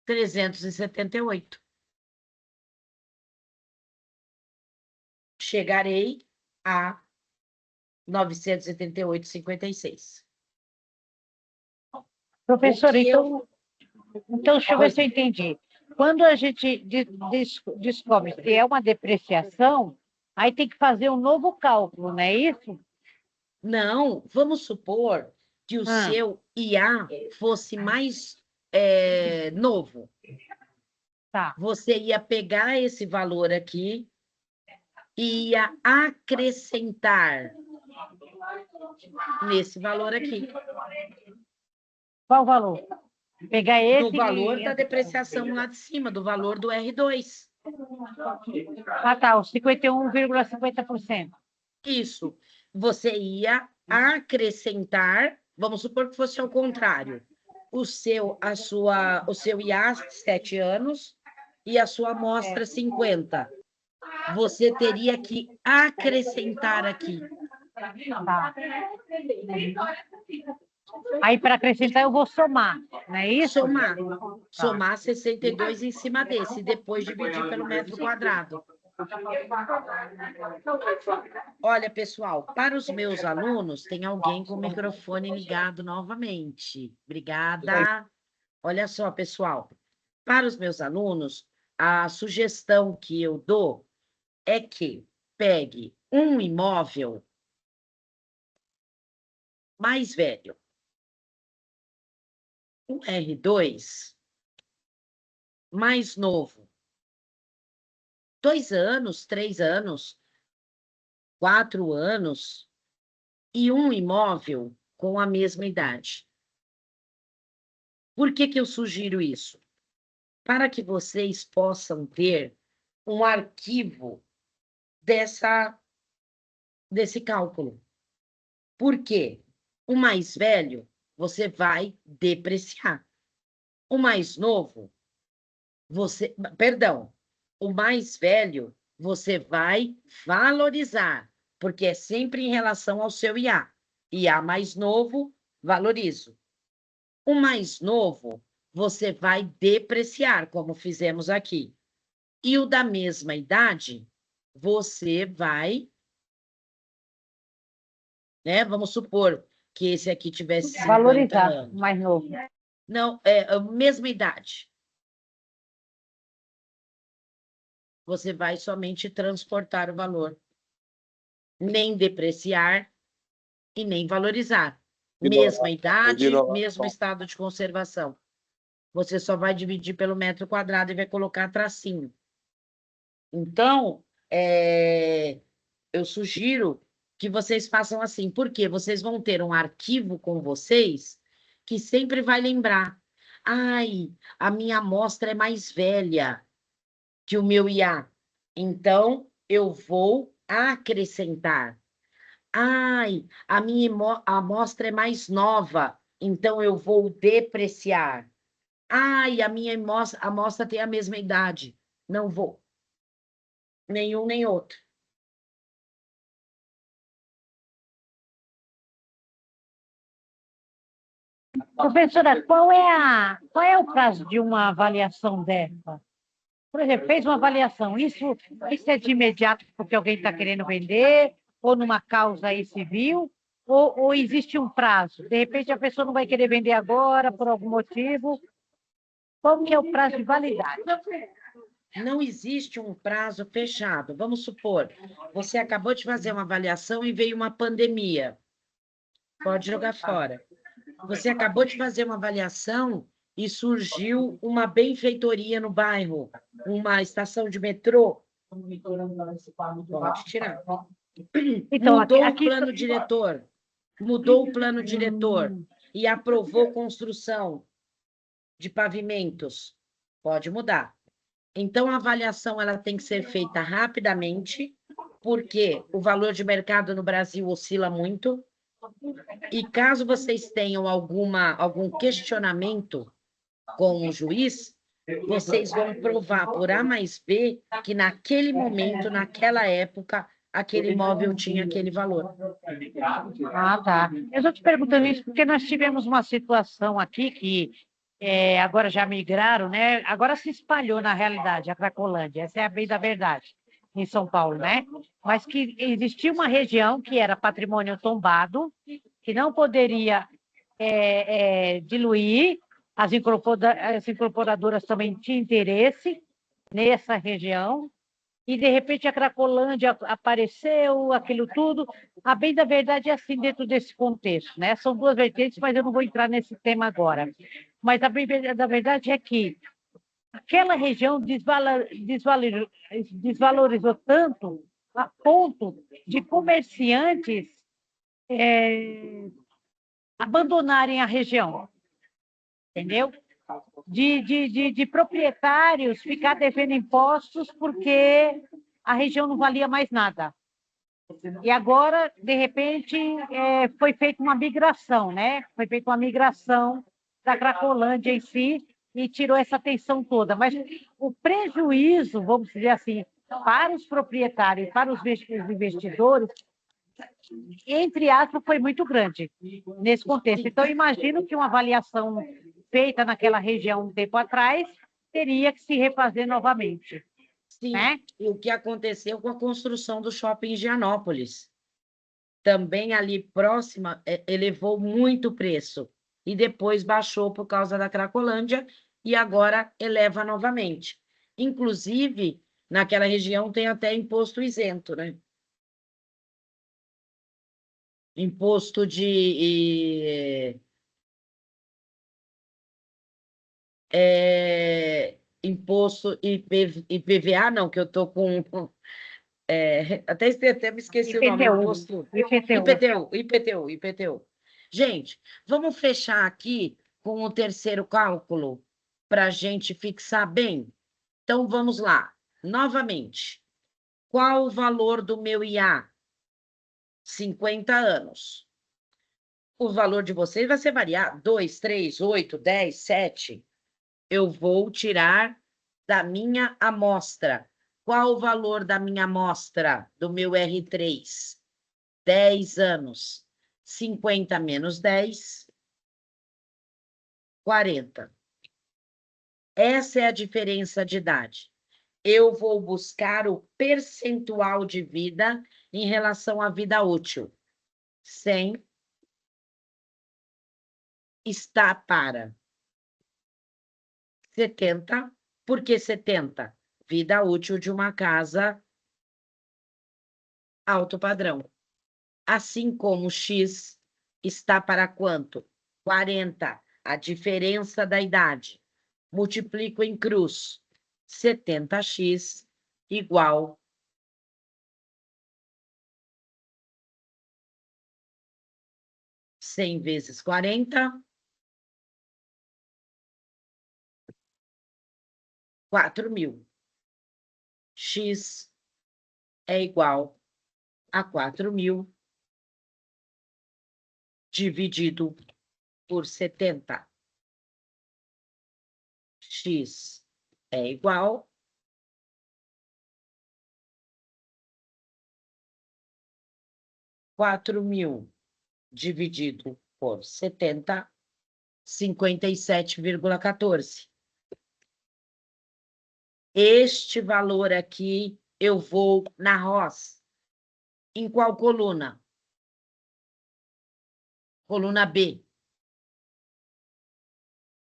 378. Chegarei a 978,56. Professor, então deixa eu ver se eu entendi. Quando a gente descobre se é uma depreciação, aí tem que fazer um novo cálculo, não é isso? Não, vamos supor que o seu IA fosse mais novo. Tá. Você ia pegar esse valor aqui e ia acrescentar nesse valor aqui, Qual o valor? Pegar esse no valor e... da depreciação lá de cima, do valor do R2. Ah, tá, os 51,50%. Isso. Você ia acrescentar, vamos supor que fosse ao contrário, o seu IA 7 anos e a sua amostra 50. Você teria que acrescentar aqui. Tá. Aí, para acrescentar, eu vou somar, não é isso? Somar. Somar 62 em cima desse, e depois dividir pelo metro quadrado. Olha, pessoal, para os meus alunos, tem alguém com o microfone ligado novamente. Obrigada. Olha só, pessoal, para os meus alunos, a sugestão que eu dou é que pegue um imóvel mais velho, um R2 mais novo, 2 anos, 3 anos, 4 anos, e um imóvel com a mesma idade. Por que que eu sugiro isso? Para que vocês possam ter um arquivo desse cálculo. Por quê? O mais velho, você vai depreciar. O mais novo, o mais velho, você vai valorizar, porque é sempre em relação ao seu IA. IA mais novo, valorizo. O mais novo, você vai depreciar, como fizemos aqui. E o da mesma idade, você vai, né? Vamos supor que esse aqui tivesse 50 Valorizar, anos. mais novo. Não, é a mesma idade. Você vai somente transportar o valor. Nem depreciar e nem valorizar. Mesma idade, mesmo estado de conservação. Você só vai dividir pelo metro quadrado e vai colocar tracinho. Então, eu sugiro que vocês façam assim. Por quê? Vocês vão ter um arquivo com vocês que sempre vai lembrar. Ai, a minha amostra é mais velha que o meu IA. Então, eu vou acrescentar. Ai, a minha amostra é mais nova, então eu vou depreciar. Ai, a minha amostra tem a mesma idade. Não vou. Nenhum nem outro. Professora, qual é o prazo de uma avaliação dessa? Por exemplo, fez uma avaliação, isso é de imediato porque alguém está querendo vender, ou numa causa aí civil, ou existe um prazo? De repente, a pessoa não vai querer vender agora, por algum motivo. Qual que é o prazo de validade? Não existe um prazo fechado. Vamos supor, você acabou de fazer uma avaliação e veio uma pandemia. Pode jogar fora. Você acabou de fazer uma avaliação e surgiu uma benfeitoria no bairro, uma estação de metrô. Pode tirar. Então, Mudou o plano diretor. Mudou o plano diretor e aprovou construção de pavimentos. Pode mudar. Então, a avaliação ela tem que ser feita rapidamente, porque o valor de mercado no Brasil oscila muito. E caso vocês tenham algum questionamento com o juiz, vocês vão provar por A mais B que naquele momento, naquela época, aquele imóvel tinha aquele valor. Ah, tá. Eu estou te perguntando isso porque nós tivemos uma situação aqui que agora já migraram, né? Agora se espalhou na realidade a Cracolândia, essa é a bem da verdade, em São Paulo, né? Mas que existia uma região que era patrimônio tombado, que não poderia diluir, as incorporadoras também tinham interesse nessa região, e de repente a Cracolândia apareceu, aquilo tudo. A bem da verdade é assim dentro desse contexto, né? São duas vertentes, mas eu não vou entrar nesse tema agora. Mas a bem da verdade é que aquela região desvalorizou tanto a ponto de comerciantes abandonarem a região, entendeu? De proprietários ficar devendo impostos porque a região não valia mais nada. E agora, de repente, foi feita uma migração, né? Foi feita uma migração da Cracolândia em si e tirou essa tensão toda. Mas o prejuízo, vamos dizer assim, para os proprietários, para os investidores, entre aspas, foi muito grande nesse contexto. Então, imagino que uma avaliação feita naquela região um tempo atrás teria que se refazer novamente. Sim, né? E o que aconteceu com a construção do shopping em Gianópolis. Também ali próxima, elevou muito o preço. E depois baixou por causa da Cracolândia e agora eleva novamente. Inclusive, naquela região tem até imposto isento, né? Imposto de... imposto IPVA, não, que eu estou com... até me esqueci o nome. IPTU. Gente, vamos fechar aqui com o terceiro cálculo para a gente fixar bem. Então, vamos lá. Novamente, qual o valor do meu IA? 50 anos. O valor de vocês vai ser variar 2, 3, 8, 10, 7. Eu vou tirar da minha amostra. Qual o valor da minha amostra, do meu R3? 10 anos. 50 menos 10, 40. Essa é a diferença de idade. Eu vou buscar o percentual de vida em relação à vida útil. 100 está para 70. Por que 70? Vida útil de uma casa alto padrão. Assim como X está para quanto? 40. A diferença da idade. Multiplico em cruz. 70x igual 100 vezes 40, 4.000. X é igual a 4.000 dividido por 70. X é igual a 4.000 dividido por 70, 57,14. Este valor aqui eu vou na ROS. Em qual coluna? Coluna B.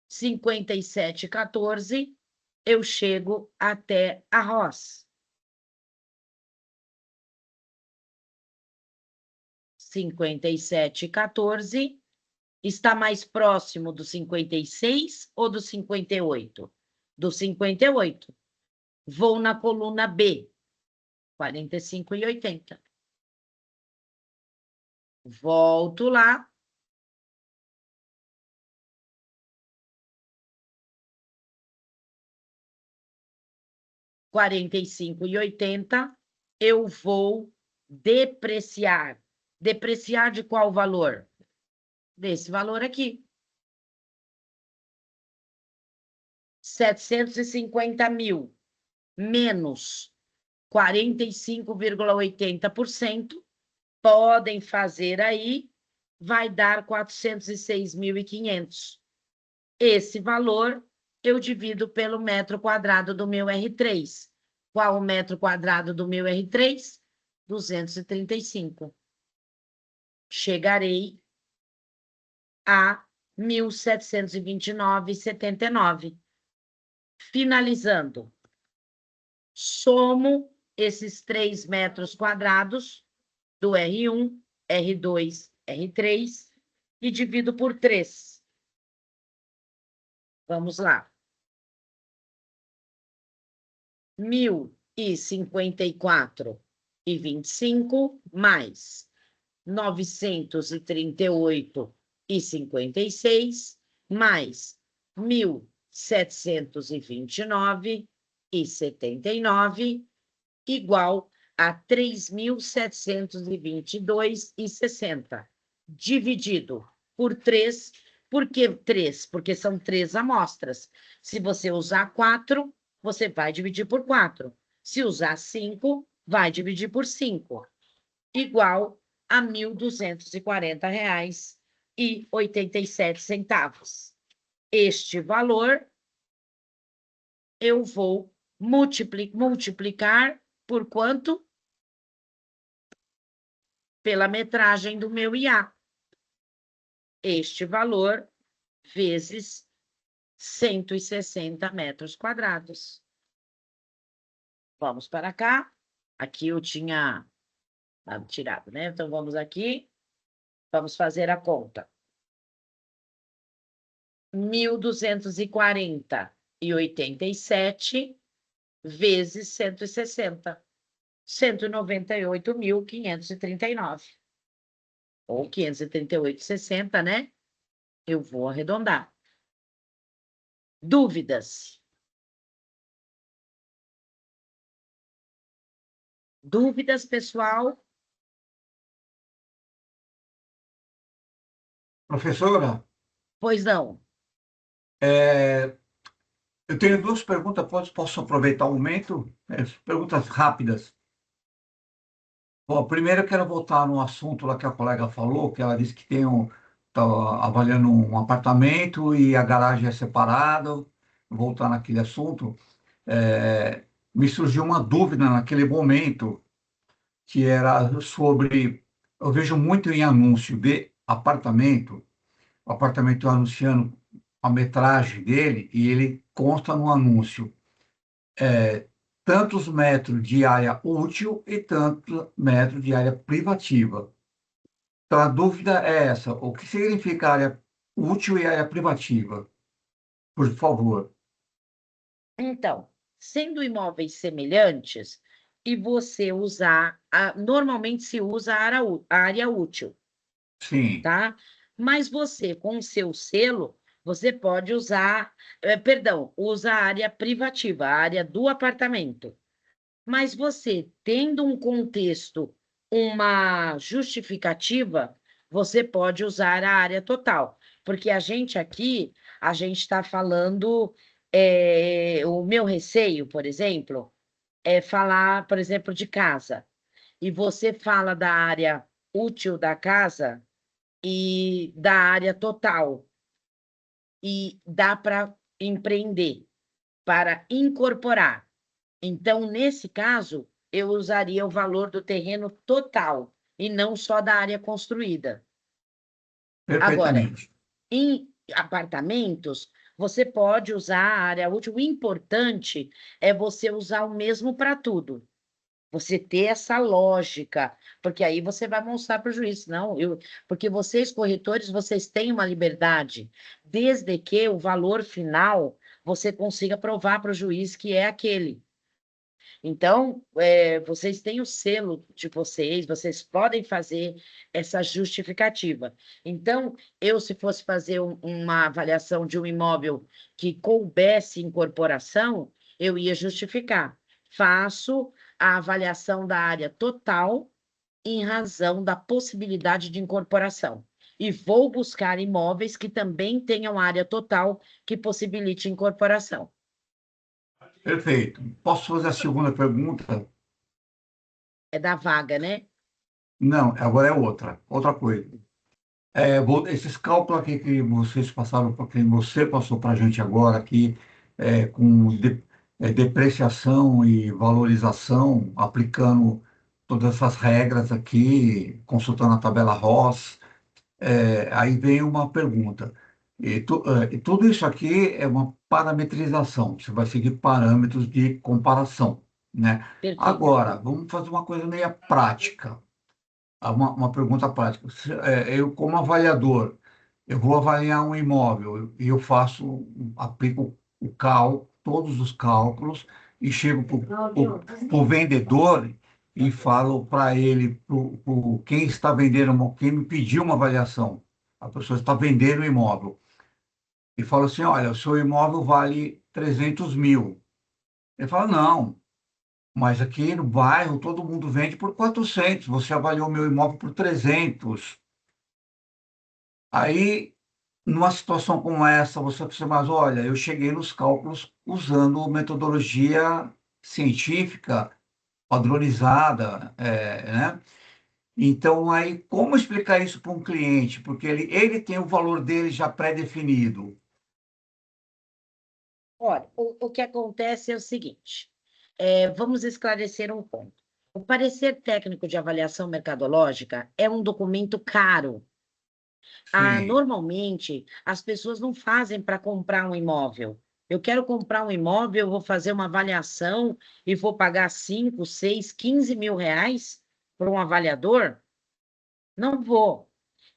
57,14, eu chego até a ROS. 57,14 está mais próximo do 56 ou do 58? Do 58. Vou na coluna B, 45,80. Volto lá. R$ 45,80, eu vou depreciar. Depreciar de qual valor? Desse valor aqui. 750.000 menos 45,80%, podem fazer aí, vai dar 406.500. Esse valor eu divido pelo metro quadrado do meu R3. Qual o metro quadrado do meu R3? 235. Chegarei a 1.729,79. Finalizando, somo esses 3 metros quadrados do R1, R2, R3 e divido por 3. Vamos lá. 1.054,25 mais 938,56 mais 1.729,79 igual a 3.722,60 dividido por 3. Por que 3? Porque são 3 amostras. Se você usar 4, você vai dividir por 4. Se usar 5, vai dividir por 5. Igual a R$ 1.240,87. Este valor eu vou multiplicar por quanto? Pela metragem do meu IA. Este valor vezes 160 metros quadrados. Vamos para cá. Aqui eu tinha tirado, né? Então, vamos aqui. Vamos fazer a conta. 1.240,87 vezes 160. 198.539. Ou 538,60, né? Eu vou arredondar. Dúvidas? Dúvidas, pessoal? Professora, Pois não. eu tenho duas perguntas, posso aproveitar o momento? Perguntas rápidas. Bom, primeiro eu quero voltar no assunto lá que a colega falou, que ela disse que tá avaliando um apartamento e a garagem é separada. Voltar naquele assunto, me surgiu uma dúvida naquele momento, que era sobre, eu vejo muito em anúncio de apartamento, o apartamento anunciando a metragem dele e ele consta no anúncio tantos metros de área útil e tantos metros de área privativa. Então, a dúvida é essa: o que significa área útil e área privativa? Por favor. Então, sendo imóveis semelhantes, e você usar, normalmente se usa a área útil, Sim, tá? Mas você, com o seu selo, você pode usar, usa a área privativa, a área do apartamento. Mas você, tendo um contexto, uma justificativa, você pode usar a área total. Porque a gente aqui, a gente está falando, o meu receio, por exemplo, é falar, por exemplo, de casa. E você fala da área útil da casa e da área total. E dá para empreender, para incorporar. Então, nesse caso, eu usaria o valor do terreno total e não só da área construída. Agora, perfeitamente. em apartamentos, você pode usar a área útil. O importante é você usar o mesmo para tudo. Você ter essa lógica, porque aí você vai mostrar para o juiz. Não, porque vocês, corretores, vocês têm uma liberdade, desde que o valor final você consiga provar para o juiz que é aquele. Então, vocês têm o selo de vocês podem fazer essa justificativa. Então, se fosse fazer uma avaliação de um imóvel que coubesse incorporação, eu ia justificar. Faço a avaliação da área total em razão da possibilidade de incorporação. E vou buscar imóveis que também tenham área total que possibilite incorporação. Perfeito. Posso fazer a segunda pergunta? É da vaga, né? Não, agora é outra coisa. Esses cálculos aqui que vocês passaram, que você passou para a gente agora aqui, com depreciação e valorização, aplicando todas essas regras aqui, consultando a tabela Ross, aí vem uma pergunta. E tudo isso aqui é uma parametrização, você vai seguir parâmetros de comparação, né? Perfeito. Agora, vamos fazer uma coisa meio prática. Uma pergunta prática. Eu, como avaliador, eu vou avaliar um imóvel e eu aplico todos os cálculos e chego para o vendedor e falo para ele, quem está vendendo, quem me pediu uma avaliação, a pessoa está vendendo o imóvel, e falo assim, olha, o seu imóvel vale 300 mil. Ele fala, não, mas aqui no bairro todo mundo vende por 400, você avaliou meu imóvel por 300. Aí, numa situação como essa, você precisa, mas olha, eu cheguei nos cálculos usando metodologia científica, padronizada, né? Então, aí, como explicar isso para um cliente? Porque ele tem o valor dele já pré-definido. Olha, o que acontece é o seguinte: vamos esclarecer um ponto. O parecer técnico de avaliação mercadológica é um documento caro. Sim, Normalmente, as pessoas não fazem para comprar um imóvel. Eu quero comprar um imóvel, eu vou fazer uma avaliação e vou pagar 5, 6, 15 mil reais para um avaliador? Não vou.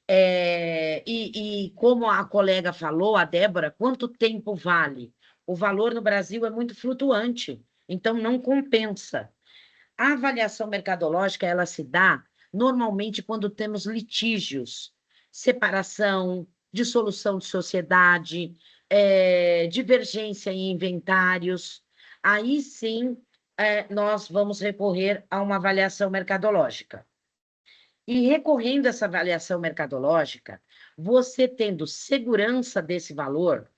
E como a colega falou, a Débora, quanto tempo vale? O valor no Brasil é muito flutuante, então não compensa. A avaliação mercadológica, ela se dá normalmente quando temos litígios, separação, dissolução de sociedade, divergência em inventários. Aí sim, nós vamos recorrer a uma avaliação mercadológica. E recorrendo a essa avaliação mercadológica, você tendo segurança desse valor,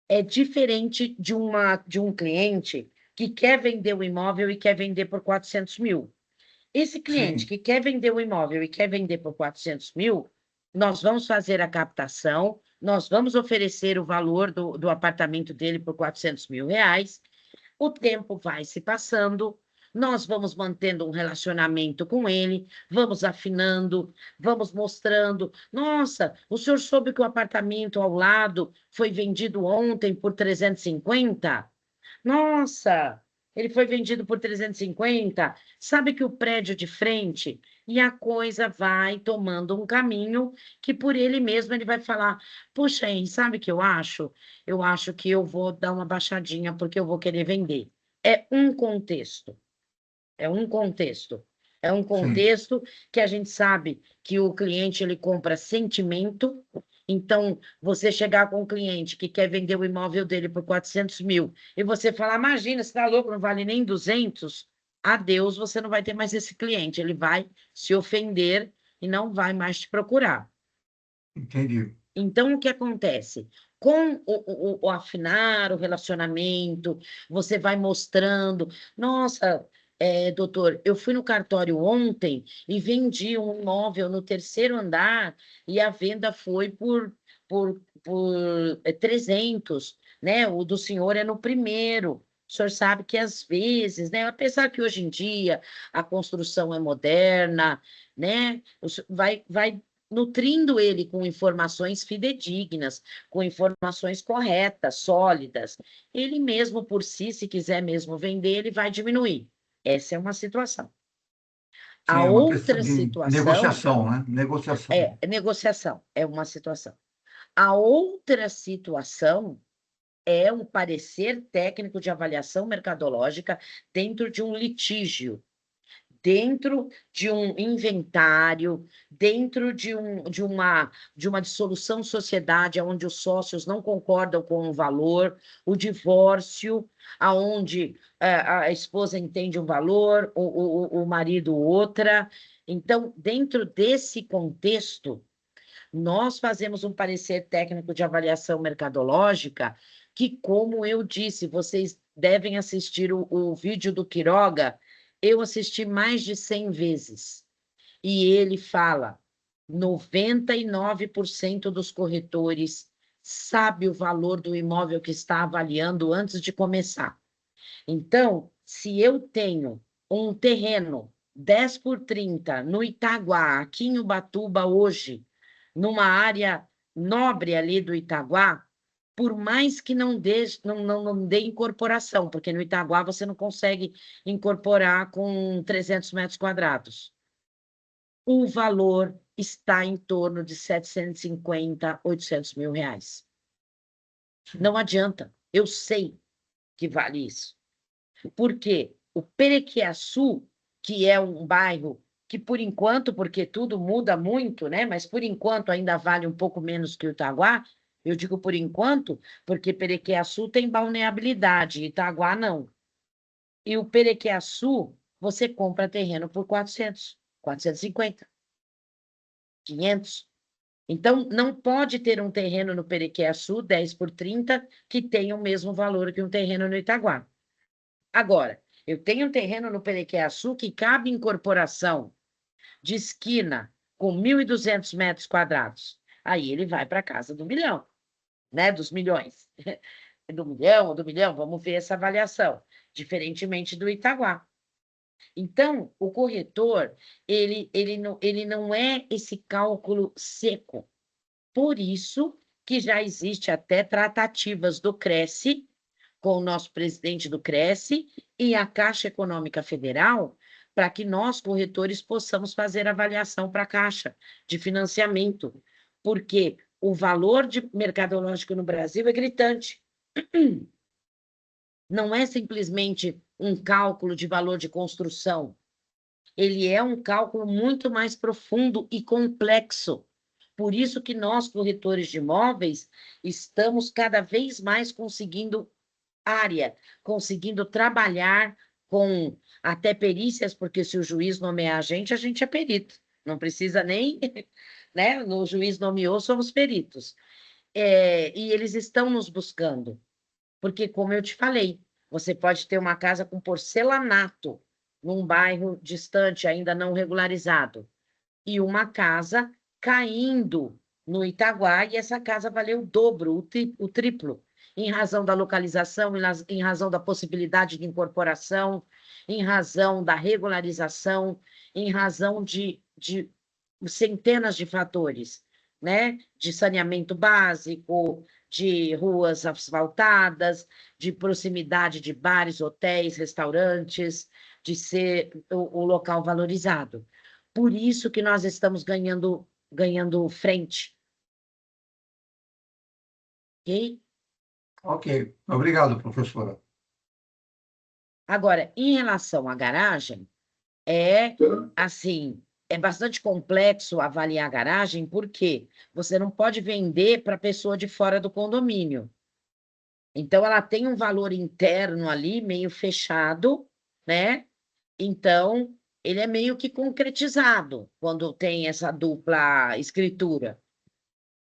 é diferente de um cliente que quer vender o imóvel e quer vender por 400 mil. Esse cliente sim, que quer vender o imóvel e quer vender por 400 mil, nós vamos fazer a captação, nós vamos oferecer o valor do apartamento dele por 400 mil reais, o tempo vai se passando, nós vamos mantendo um relacionamento com ele, vamos afinando, vamos mostrando. Nossa, o senhor soube que o apartamento ao lado foi vendido ontem por 350? Nossa, ele foi vendido por 350. Sabe que o prédio de frente, e a coisa vai tomando um caminho que por ele mesmo ele vai falar: puxa, hein, sabe o que eu acho? Eu acho que eu vou dar uma baixadinha porque eu vou querer vender. É um contexto. É um contexto. É um sim. contexto que a gente sabe que o cliente ele compra sentimento. Então, você chegar com um cliente que quer vender o imóvel dele por 400 mil e você falar, imagina, você está louco, não vale nem 200, adeus, você não vai ter mais esse cliente. Ele vai se ofender e não vai mais te procurar. Entendi. Então, o que acontece? Com o afinar, o relacionamento, você vai mostrando. Nossa, doutor, eu fui no cartório ontem e vendi um imóvel no terceiro andar e a venda foi por 300, né? O do senhor é no primeiro. O senhor sabe que às vezes, né? Apesar que hoje em dia a construção é moderna, né? Vai nutrindo ele com informações fidedignas, com informações corretas, sólidas. Ele mesmo por si, se quiser mesmo vender, ele vai diminuir. Essa é uma situação. Sim, A é uma questão outra de situação negociação, né? Negociação. é negociação, é uma situação. A outra situação é um parecer técnico de avaliação mercadológica dentro de um litígio, dentro de um inventário, dentro de uma dissolução de sociedade, onde os sócios não concordam com o valor, o divórcio, aonde a esposa entende um valor, o marido outra. Então, dentro desse contexto, nós fazemos um parecer técnico de avaliação mercadológica que, como eu disse, vocês devem assistir o vídeo do Quiroga, eu assisti mais de 100 vezes. E ele fala: 99% dos corretores sabe o valor do imóvel que está avaliando antes de começar. Então, se eu tenho um terreno 10 por 30 no Itaguá, aqui em Ubatuba hoje, numa área nobre ali do Itaguá, por mais que não dê incorporação, porque no Itaguá você não consegue incorporar com 300 metros quadrados. O valor está em torno de 750, 800 mil reais. Não adianta, eu sei que vale isso. Porque o Perequiaçu, que é um bairro que, por enquanto, porque tudo muda muito, né? Mas por enquanto ainda vale um pouco menos que o Itaguá. Eu digo por enquanto, porque Perequiaçu tem balneabilidade, Itaguá não. E o Perequiaçu, você compra terreno por 400, 450, 500. Então, não pode ter um terreno no Perequiaçu, 10 por 30, que tenha o mesmo valor que um terreno no Itaguá. Agora, eu tenho um terreno no Perequiaçu que cabe incorporação de esquina com 1.200 metros quadrados. Aí ele vai para a casa do milhão, né? Dos milhões. Do milhão, vamos ver essa avaliação. Diferentemente do Itaguá. Então, o corretor, ele não é esse cálculo seco. Por isso que já existe até tratativas do Cresce, com o nosso presidente do Cresce e a Caixa Econômica Federal, para que nós, corretores, possamos fazer avaliação para a Caixa de financiamento, porque o valor mercadológico no Brasil é gritante. Não é simplesmente um cálculo de valor de construção, ele é um cálculo muito mais profundo e complexo. Por isso que nós, corretores de imóveis, estamos cada vez mais conseguindo conseguindo trabalhar com até perícias, porque se o juiz nomear a gente é perito. Não precisa nem, né? O juiz nomeou, somos peritos. E eles estão nos buscando. Porque, como eu te falei, você pode ter uma casa com porcelanato num bairro distante, ainda não regularizado, e uma casa caindo no Itaguá, e essa casa valeu o dobro, o triplo, em razão da localização, em razão da possibilidade de incorporação, em razão da regularização, em razão de centenas de fatores, né? De saneamento básico, de ruas asfaltadas, de proximidade de bares, hotéis, restaurantes, de ser o local valorizado. Por isso que nós estamos ganhando frente. Ok? Ok, obrigado, professora. Agora, em relação à garagem, assim, é bastante complexo avaliar a garagem, porque você não pode vender para a pessoa de fora do condomínio. Então, ela tem um valor interno ali, meio fechado, né? Então, ele é meio que concretizado quando tem essa dupla escritura.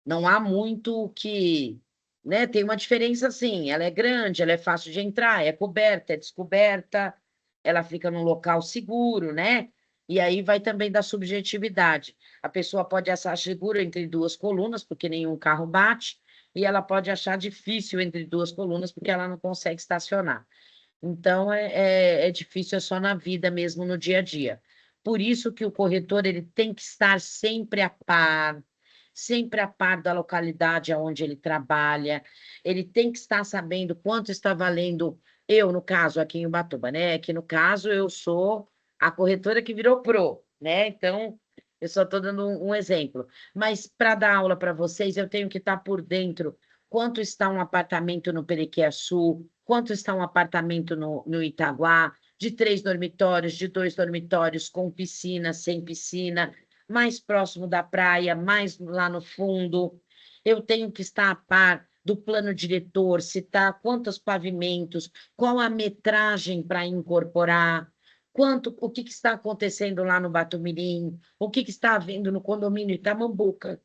Não há muito o que, né? Tem uma diferença, sim. Ela é grande, ela é fácil de entrar, é coberta, é descoberta, ela fica num local seguro, né? E aí vai também da subjetividade. A pessoa pode achar seguro entre duas colunas, porque nenhum carro bate, e ela pode achar difícil entre duas colunas, porque ela não consegue estacionar. Então, é difícil, é só na vida mesmo, no dia a dia. Por isso que o corretor ele tem que estar sempre a par da localidade onde ele trabalha, ele tem que estar sabendo quanto está valendo, eu, no caso, aqui em Ubatuba, né? Que no caso eu sou a corretora que virou pro, né? Então, eu só estou dando um exemplo. Mas para dar aula para vocês, eu tenho que estar por dentro quanto está um apartamento no Perequiaçu, quanto está um apartamento no Itaguá, de 3 dormitórios, de 2 dormitórios, com piscina, sem piscina, mais próximo da praia, mais lá no fundo. Eu tenho que estar a par do plano diretor, citar quantos pavimentos, qual a metragem para incorporar, o que está acontecendo lá no Batumirim, o que está havendo no condomínio Itamambuca.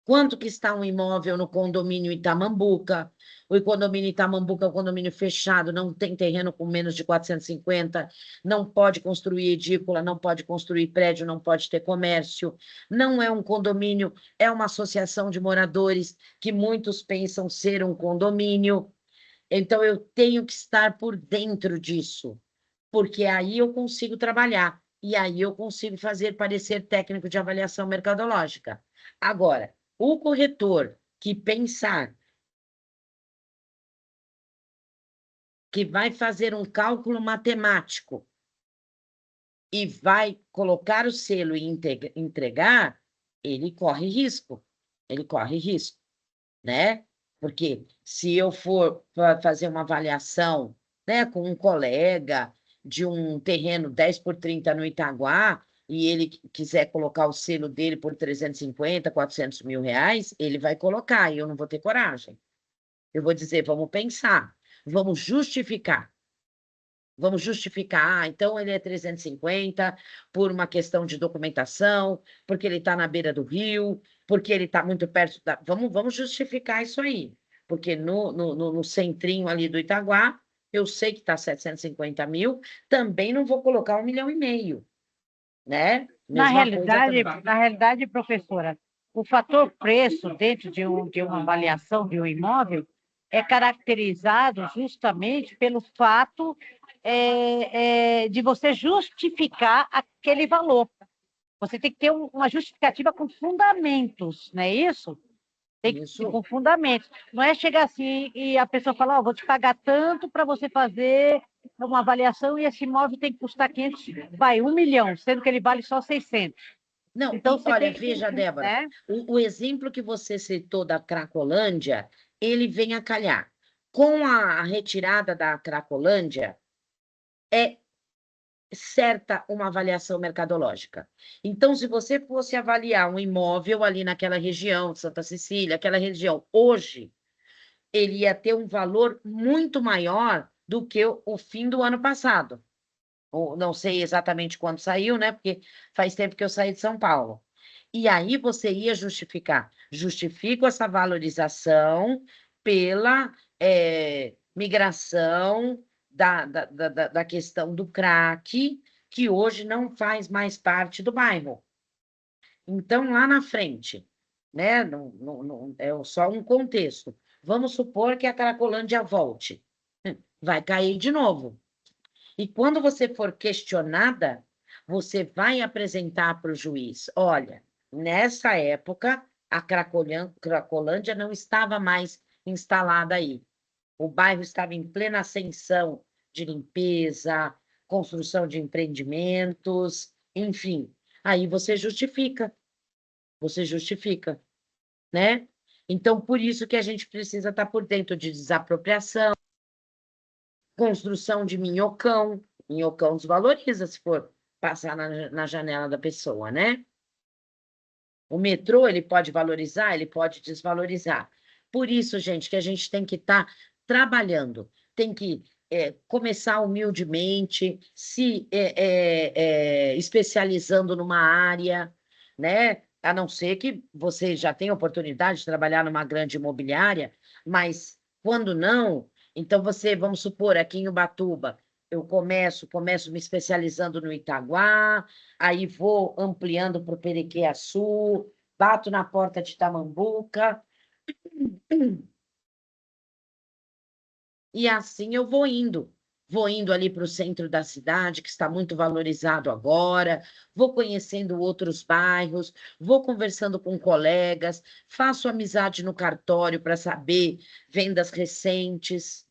Quanto que está um imóvel no condomínio Itamambuca? O condomínio Itamambuca é um condomínio fechado, não tem terreno com menos de 450, não pode construir edícula, não pode construir prédio, não pode ter comércio. Não é um condomínio, é uma associação de moradores que muitos pensam ser um condomínio. Então, eu tenho que estar por dentro disso, porque aí eu consigo trabalhar, e aí eu consigo fazer parecer técnico de avaliação mercadológica. Agora, o corretor que pensar que vai fazer um cálculo matemático e vai colocar o selo e entregar, ele corre risco, né? Porque se eu for fazer uma avaliação, né, com um colega de um terreno 10 por 30 no Itaguá, e ele quiser colocar o selo dele por 350, 400 mil reais, ele vai colocar, e eu não vou ter coragem. Eu vou dizer, vamos pensar, vamos justificar. Vamos justificar, então ele é 350 por uma questão de documentação, porque ele está na beira do rio, porque ele está muito perto da... Vamos justificar isso aí, porque no centrinho ali do Itaguá, eu sei que está 750 mil, também não vou colocar 1,5 milhão, né? Na Mesma coisa também. realidade, professora, o fator preço dentro de uma avaliação de um imóvel é caracterizado justamente pelo fato de você justificar aquele valor. Você tem que ter uma justificativa com fundamentos, não é isso? Tem que Isso. com fundamentos. Não é chegar assim e a pessoa falar, vou te pagar tanto para você fazer uma avaliação e esse imóvel tem que custar 1 milhão, sendo que ele vale só 600. Não, Então, e olha, veja, Débora, né? o exemplo que você citou da Cracolândia, ele vem a calhar. Com a retirada da Cracolândia, é certa uma avaliação mercadológica. Então, se você fosse avaliar um imóvel ali naquela região, de Santa Cecília, aquela região, hoje, ele ia ter um valor muito maior do que o fim do ano passado. Ou não sei exatamente quando saiu, né? Porque faz tempo que eu saí de São Paulo. E aí você ia justificar. Justifico essa valorização pela migração da questão do crack, que hoje não faz mais parte do bairro. Então, lá na frente, né? É só um contexto. Vamos supor que a Cracolândia volte. Vai cair de novo. E quando você for questionada, você vai apresentar para o juiz: olha, nessa época, a Cracolândia não estava mais instalada aí. O bairro estava em plena ascensão de limpeza, construção de empreendimentos, enfim. Aí você justifica, né? Então, por isso que a gente precisa estar por dentro de desapropriação, construção de minhocão. Minhocão desvaloriza se for passar na janela da pessoa, né? O metrô, ele pode valorizar, ele pode desvalorizar. Por isso, gente, que a gente tem que estar trabalhando, tem que começar humildemente, se especializando numa área, né? A não ser que você já tenha oportunidade de trabalhar numa grande imobiliária, mas quando não, então você, vamos supor, aqui em Ubatuba, eu começo me especializando no Itaguá, aí vou ampliando para o Perequê-Açu, bato na porta de Tamambuca, e assim eu vou indo. Vou indo ali para o centro da cidade, que está muito valorizado agora, vou conhecendo outros bairros, vou conversando com colegas, faço amizade no cartório para saber vendas recentes,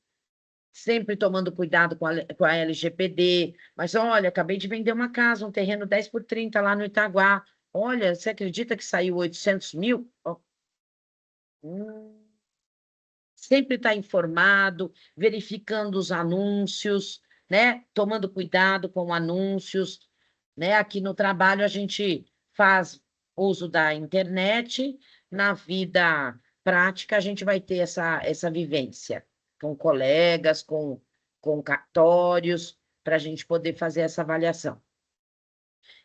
sempre tomando cuidado com a LGPD. Mas olha, acabei de vender uma casa, um terreno 10 por 30 lá no Itaguá. Olha, você acredita que saiu 800 mil? Sempre está informado, verificando os anúncios, né? Tomando cuidado com anúncios, né? Aqui no trabalho a gente faz uso da internet, na vida prática a gente vai ter essa vivência com colegas, com cartórios, para a gente poder fazer essa avaliação.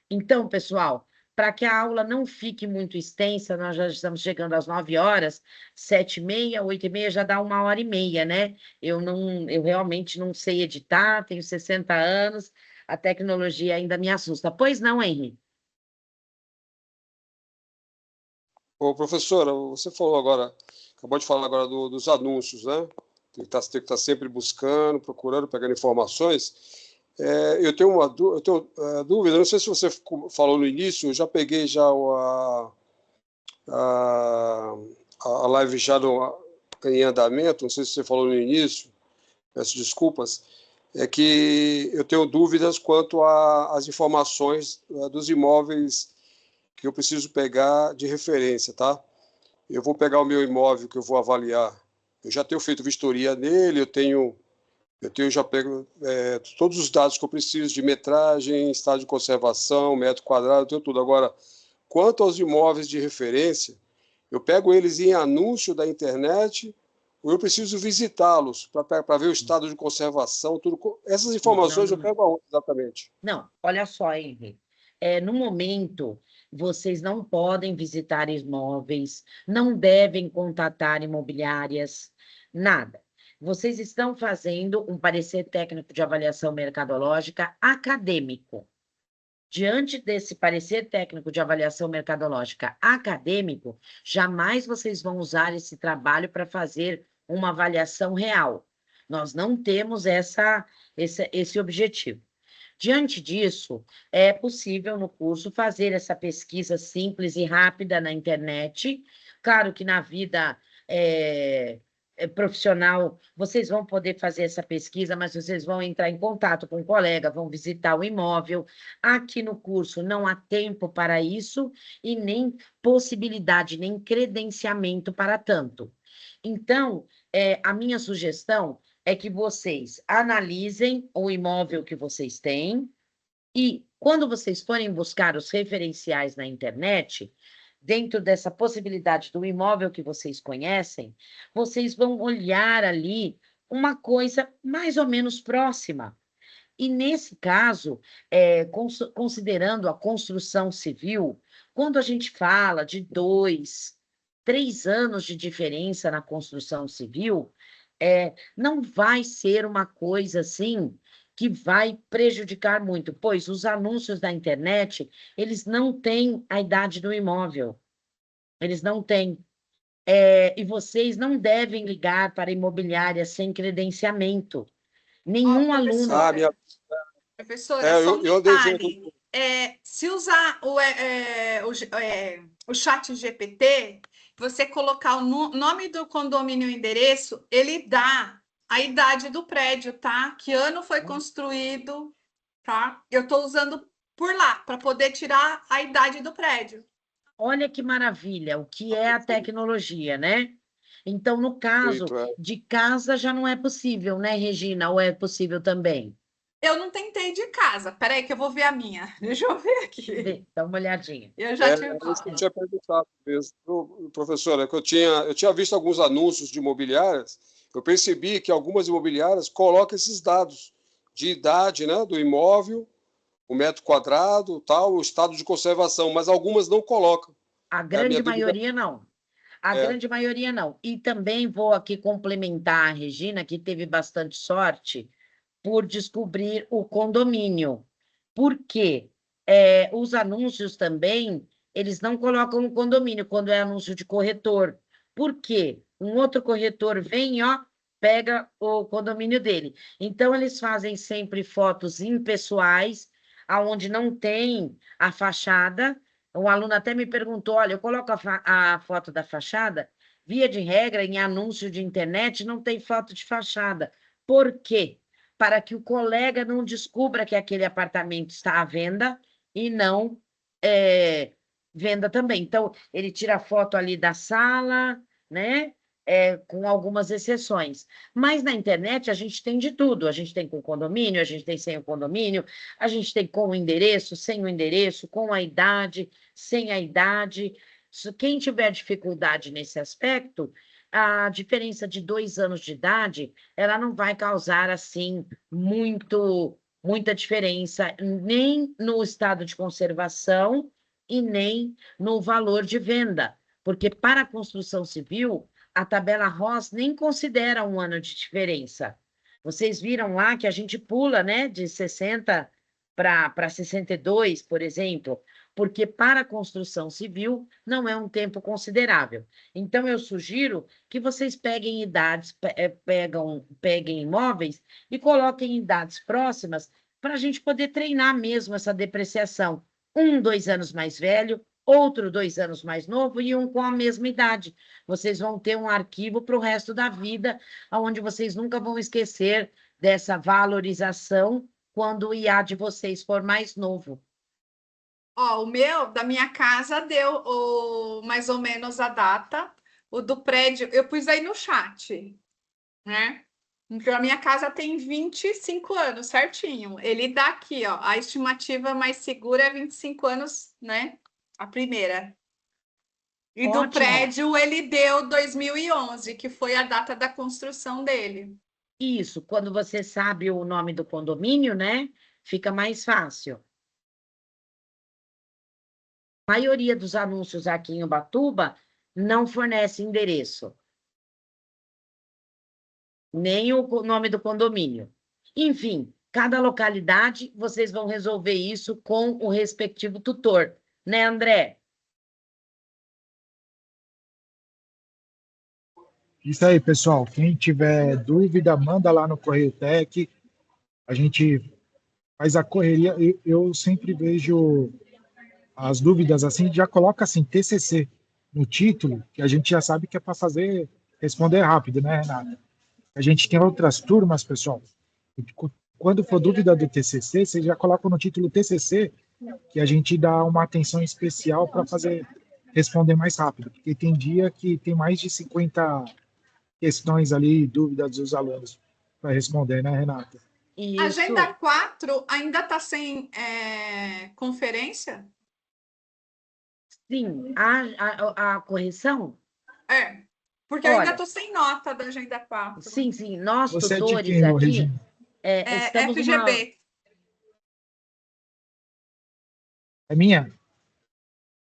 Então, pessoal, para que a aula não fique muito extensa, nós já estamos chegando às 9 horas, 7h30, 8h30, já dá 1h30, né? Eu realmente não sei editar, tenho 60 anos, a tecnologia ainda me assusta. Pois não, Henri? Ô, professora, você falou agora, acabou de falar agora dos anúncios, né? Tem que estar sempre buscando, procurando, pegando informações. Eu tenho uma dúvida, não sei se você falou no início, eu já peguei já a live já em andamento, não sei se você falou no início, peço desculpas, é que eu tenho dúvidas quanto às informações dos imóveis que eu preciso pegar de referência, tá? Eu vou pegar o meu imóvel que eu vou avaliar Eu já tenho feito vistoria nele, já pego todos os dados que eu preciso de metragem, estado de conservação, metro quadrado, tenho tudo. Agora, quanto aos imóveis de referência, eu pego eles em anúncio da internet, ou eu preciso visitá-los para ver o estado de conservação, tudo. Essas informações eu pego aonde exatamente? Não, olha só, Henrique. No momento, vocês não podem visitar imóveis, não devem contatar imobiliárias, nada. Vocês estão fazendo um parecer técnico de avaliação mercadológica acadêmico. Diante desse parecer técnico de avaliação mercadológica acadêmico, jamais vocês vão usar esse trabalho para fazer uma avaliação real. Nós não temos esse objetivo. Diante disso, é possível no curso fazer essa pesquisa simples e rápida na internet. Claro que na vida profissional, vocês vão poder fazer essa pesquisa, mas vocês vão entrar em contato com um colega, vão visitar o imóvel. Aqui no curso não há tempo para isso e nem possibilidade, nem credenciamento para tanto. Então, a minha sugestão é que vocês analisem o imóvel que vocês têm e, quando vocês forem buscar os referenciais na internet, dentro dessa possibilidade do imóvel que vocês conhecem, vocês vão olhar ali uma coisa mais ou menos próxima. E, nesse caso, considerando a construção civil, quando a gente fala de 2, 3 anos de diferença na construção civil, não vai ser uma coisa assim que vai prejudicar muito, pois os anúncios da internet, eles não têm a idade do imóvel, eles não têm. E vocês não devem ligar para imobiliária sem credenciamento. Nenhum aluno... Professora, só um detalhe. Se usar o chat GPT, você colocar o nome do condomínio e o endereço, ele dá a idade do prédio, tá? Que ano foi construído, tá? Eu estou usando por lá, para poder tirar a idade do prédio. Olha que maravilha, o que é a tecnologia, né? Então, no caso de casa, já não é possível, né, Regina? Ou é possível também? Eu não tentei de casa. Peraí que eu vou ver a minha. Deixa eu ver aqui. Dá uma olhadinha. Eu já isso que eu tinha perguntado mesmo, professora, que eu tinha visto alguns anúncios de imobiliárias, eu percebi que algumas imobiliárias colocam esses dados de idade, né, do imóvel, o metro quadrado, tal, o estado de conservação, mas algumas não colocam. A grande maioria não. A grande maioria não. E também vou aqui complementar a Regina, que teve bastante sorte por descobrir o condomínio. Por quê? Os anúncios também, eles não colocam o condomínio quando é anúncio de corretor. Por quê? Um outro corretor vem, pega o condomínio dele. Então, eles fazem sempre fotos impessoais, aonde não tem a fachada. O aluno até me perguntou, olha, eu coloco a foto da fachada, via de regra, em anúncio de internet, não tem foto de fachada. Por quê? Para que o colega não descubra que aquele apartamento está à venda e não venda também. Então, ele tira a foto ali da sala, né? Com algumas exceções. Mas na internet a gente tem de tudo. A gente tem com condomínio, a gente tem sem o condomínio, a gente tem com o endereço, sem o endereço, com a idade, sem a idade. Quem tiver dificuldade nesse aspecto, a diferença de 2 anos de idade, ela não vai causar, assim, muita diferença, nem no estado de conservação e nem no valor de venda, porque para a construção civil, a tabela ROS nem considera 1 ano de diferença. Vocês viram lá que a gente pula, né, de 60 para 62, por exemplo, porque para a construção civil não é um tempo considerável. Então, eu sugiro que vocês peguem idades, peguem imóveis e coloquem idades próximas para a gente poder treinar mesmo essa depreciação. 1, 2 anos mais velho, outro 2 anos mais novo e um com a mesma idade. Vocês vão ter um arquivo para o resto da vida, onde vocês nunca vão esquecer dessa valorização quando o IA de vocês for mais novo. O meu, da minha casa, deu mais ou menos a data, O do prédio, eu pus aí no chat, né? Então, a minha casa tem 25 anos, certinho. Ele dá aqui, ó, a estimativa mais segura é 25 anos, né? A primeira. E do Ótimo. prédio, ele deu 2011, que foi a data da construção dele. Isso, quando você sabe o nome do condomínio, né? Fica mais fácil. A maioria dos anúncios aqui em Ubatuba não fornece endereço, nem o nome do condomínio. Enfim, cada localidade, vocês vão resolver isso com o respectivo tutor, né, André? Isso aí, pessoal. Quem tiver dúvida, manda lá no Correio Tech. A gente faz a correria. Eu sempre vejo as dúvidas assim, já coloca assim, TCC no título, que a gente já sabe que é para fazer, responder rápido, né, Renata? A gente tem outras turmas, pessoal. Quando for dúvida do TCC, vocês já colocam no título TCC, que a gente dá uma atenção especial para fazer responder mais rápido, porque tem dia que tem mais de 50 questões ali, dúvidas dos alunos para responder, né, Renata? A Isso, Agenda 4 ainda está sem conferência? sim. A correção? É, porque eu ainda Olha, estou sem nota da Agenda 4. sim, nós Você é de tutores quem, ô, aqui Regina? estamos numa... FGB. É minha?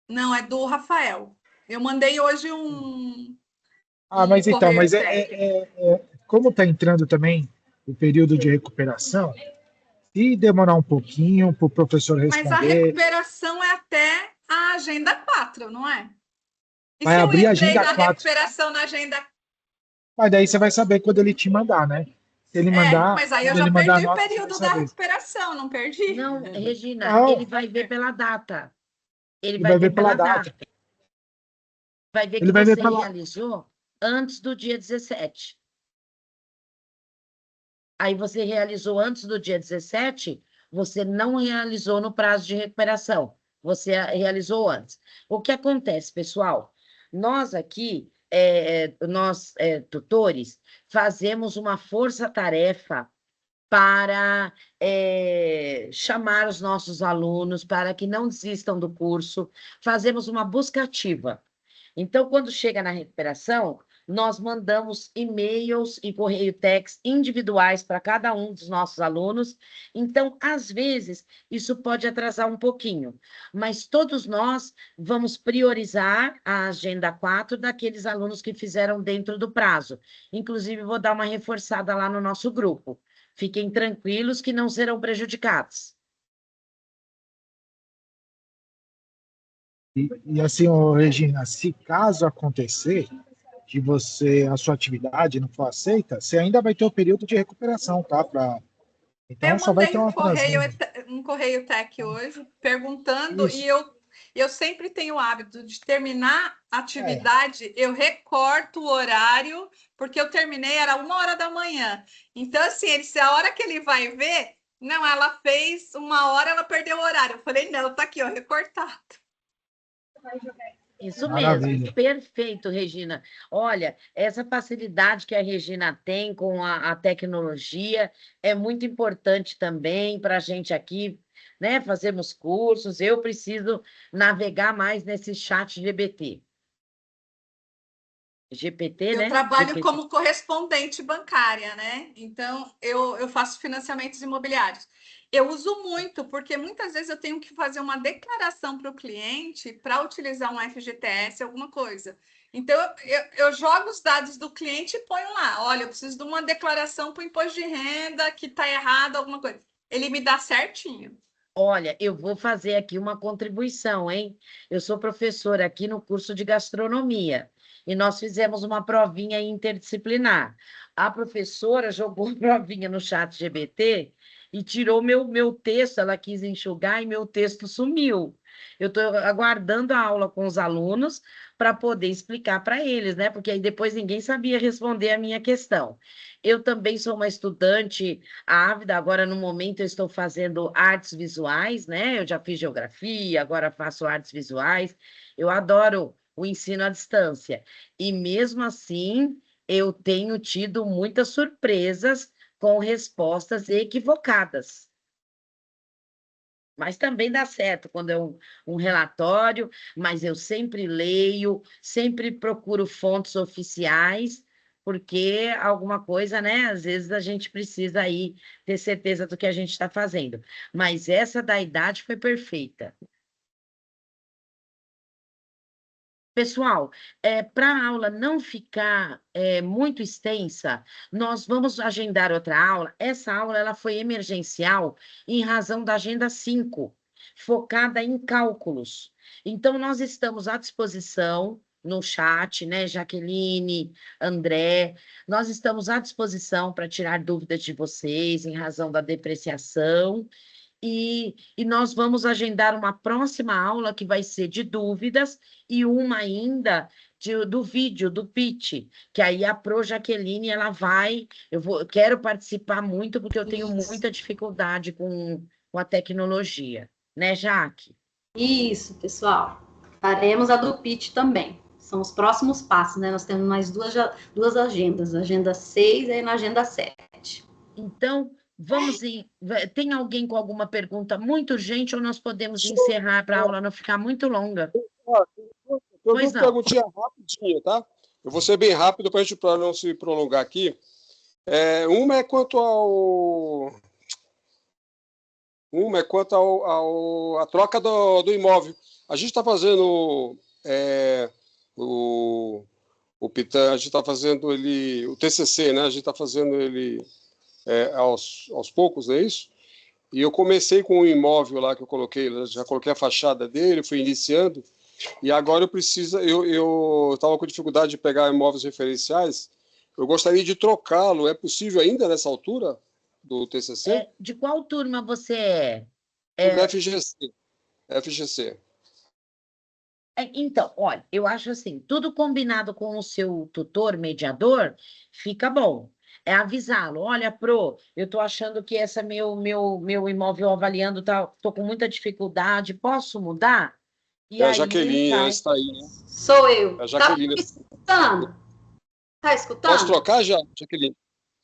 Não, é do Rafael. Eu mandei hoje um Mas então, correio mas técnico. como está entrando também o período de recuperação, se demorar um pouquinho para o professor Mas a responder, recuperação é até a Agenda 4, não é? E vai se eu abrir a entrei Agenda na 4, recuperação na Agenda... mas daí você vai saber quando ele te mandar, né? Se ele mandar, mas aí eu quando já ele mandar a perdi o nota, você vai período da saber. recuperação, não perdi? Não, Regina, Não, ele vai ver pela data. Ele ele vai vai ver ver pela pela data. data. Vai ver Ele que vai ver você pela... realizou antes do dia 17. Aí você realizou antes do dia 17, você não realizou no prazo de recuperação. Você realizou antes. O que acontece, pessoal? Nós aqui, tutores, fazemos uma força-tarefa para chamar os nossos alunos para que não desistam do curso. Fazemos uma busca ativa. Então, quando chega na recuperação, nós mandamos e-mails e correio text individuais para cada um dos nossos alunos. Então, às vezes, isso pode atrasar um pouquinho, mas todos nós vamos priorizar a Agenda 4 daqueles alunos que fizeram dentro do prazo. Inclusive, vou dar uma reforçada lá no nosso grupo. Fiquem tranquilos que não serão prejudicados. E assim, ô, Regina, se caso acontecer de a sua atividade não for aceita, você ainda vai ter o período de recuperação, tá? Então Eu só vai ter mandei um atrasinho. um correio tech hoje perguntando Isso. e eu sempre tenho o hábito de terminar a É. atividade, eu recorto o horário, porque eu terminei, era 1h da manhã. Então, assim, se a hora que ele vai ver, não, ela fez 1h, ela perdeu o horário. Eu falei, não, tá aqui, ó, recortado. Isso Maravilha. mesmo, perfeito, Regina. Olha, essa facilidade que a Regina tem com a tecnologia é muito importante também para a gente aqui, né? Fazermos cursos. Eu preciso navegar mais nesse chat GPT. GPT, Eu né? trabalho GPT. como correspondente bancária, né? Então, eu faço financiamentos imobiliários. Eu uso muito, porque muitas vezes eu tenho que fazer uma declaração para o cliente para utilizar um FGTS, alguma coisa. Então, eu jogo os dados do cliente e ponho lá. Olha, eu preciso de uma declaração para o imposto de renda que está errado, alguma coisa. Ele me dá certinho. Olha, eu vou fazer aqui uma contribuição, hein? Eu sou professora aqui no curso de gastronomia e nós fizemos uma provinha interdisciplinar. A professora jogou a provinha no chat GBT e tirou meu texto, ela quis enxugar e meu texto sumiu. Eu estou aguardando a aula com os alunos para poder explicar para eles, né? Porque aí depois ninguém sabia responder a minha questão. Eu também sou uma estudante ávida, agora no momento eu estou fazendo artes visuais, né? Eu já fiz geografia, agora faço artes visuais. Eu adoro o ensino à distância. E mesmo assim, eu tenho tido muitas surpresas com respostas equivocadas. Mas também dá certo quando é um relatório, mas eu sempre leio, sempre procuro fontes oficiais, porque alguma coisa, né? Às vezes a gente precisa aí ter certeza do que a gente está fazendo. Mas essa da idade foi perfeita. Pessoal, para a aula não ficar muito extensa, nós vamos agendar outra aula. Essa aula ela foi emergencial em razão da Agenda 5, focada em cálculos. Então, nós estamos à disposição no chat, né, Jaqueline, André, nós estamos à disposição para tirar dúvidas de vocês em razão da depreciação. E nós vamos agendar uma próxima aula que vai ser de dúvidas e uma ainda do vídeo, do pitch, que aí a Pro Jaqueline, ela vai, eu quero participar muito, porque eu tenho muita dificuldade com a tecnologia, né, Jaque? Isso, pessoal. Faremos a do pitch também. São os próximos passos, né? Nós temos mais duas agendas, agenda 6 e na agenda 7. Então, vamos em. Tem alguém com alguma pergunta muito urgente ou nós podemos encerrar para a aula não ficar muito longa? Eu Pois vou não. perguntinha rapidinho, tá? Eu vou ser bem rápido para não se prolongar aqui. Uma é quanto à troca do imóvel. A gente está fazendo o Pitan, a gente está fazendo ele, o TCC, né? A gente está fazendo ele aos poucos, não é isso? E eu comecei com um imóvel lá que eu coloquei, já coloquei a fachada dele, fui iniciando, e agora eu estava com dificuldade de pegar imóveis referenciais, eu gostaria de trocá-lo, é possível ainda nessa altura do TCC? De qual turma você Do FGC. Então, olha, eu acho assim, tudo combinado com o seu tutor, mediador, fica bom. É avisá-lo, olha, Pro, eu estou achando que esse meu imóvel avaliando, tô com muita dificuldade, posso mudar? E É a aí Jaqueline, ela vai. está aí, né? Sou eu. A Jaqueline. Tá escutando? Tá escutando? Posso trocar já, Jaqueline?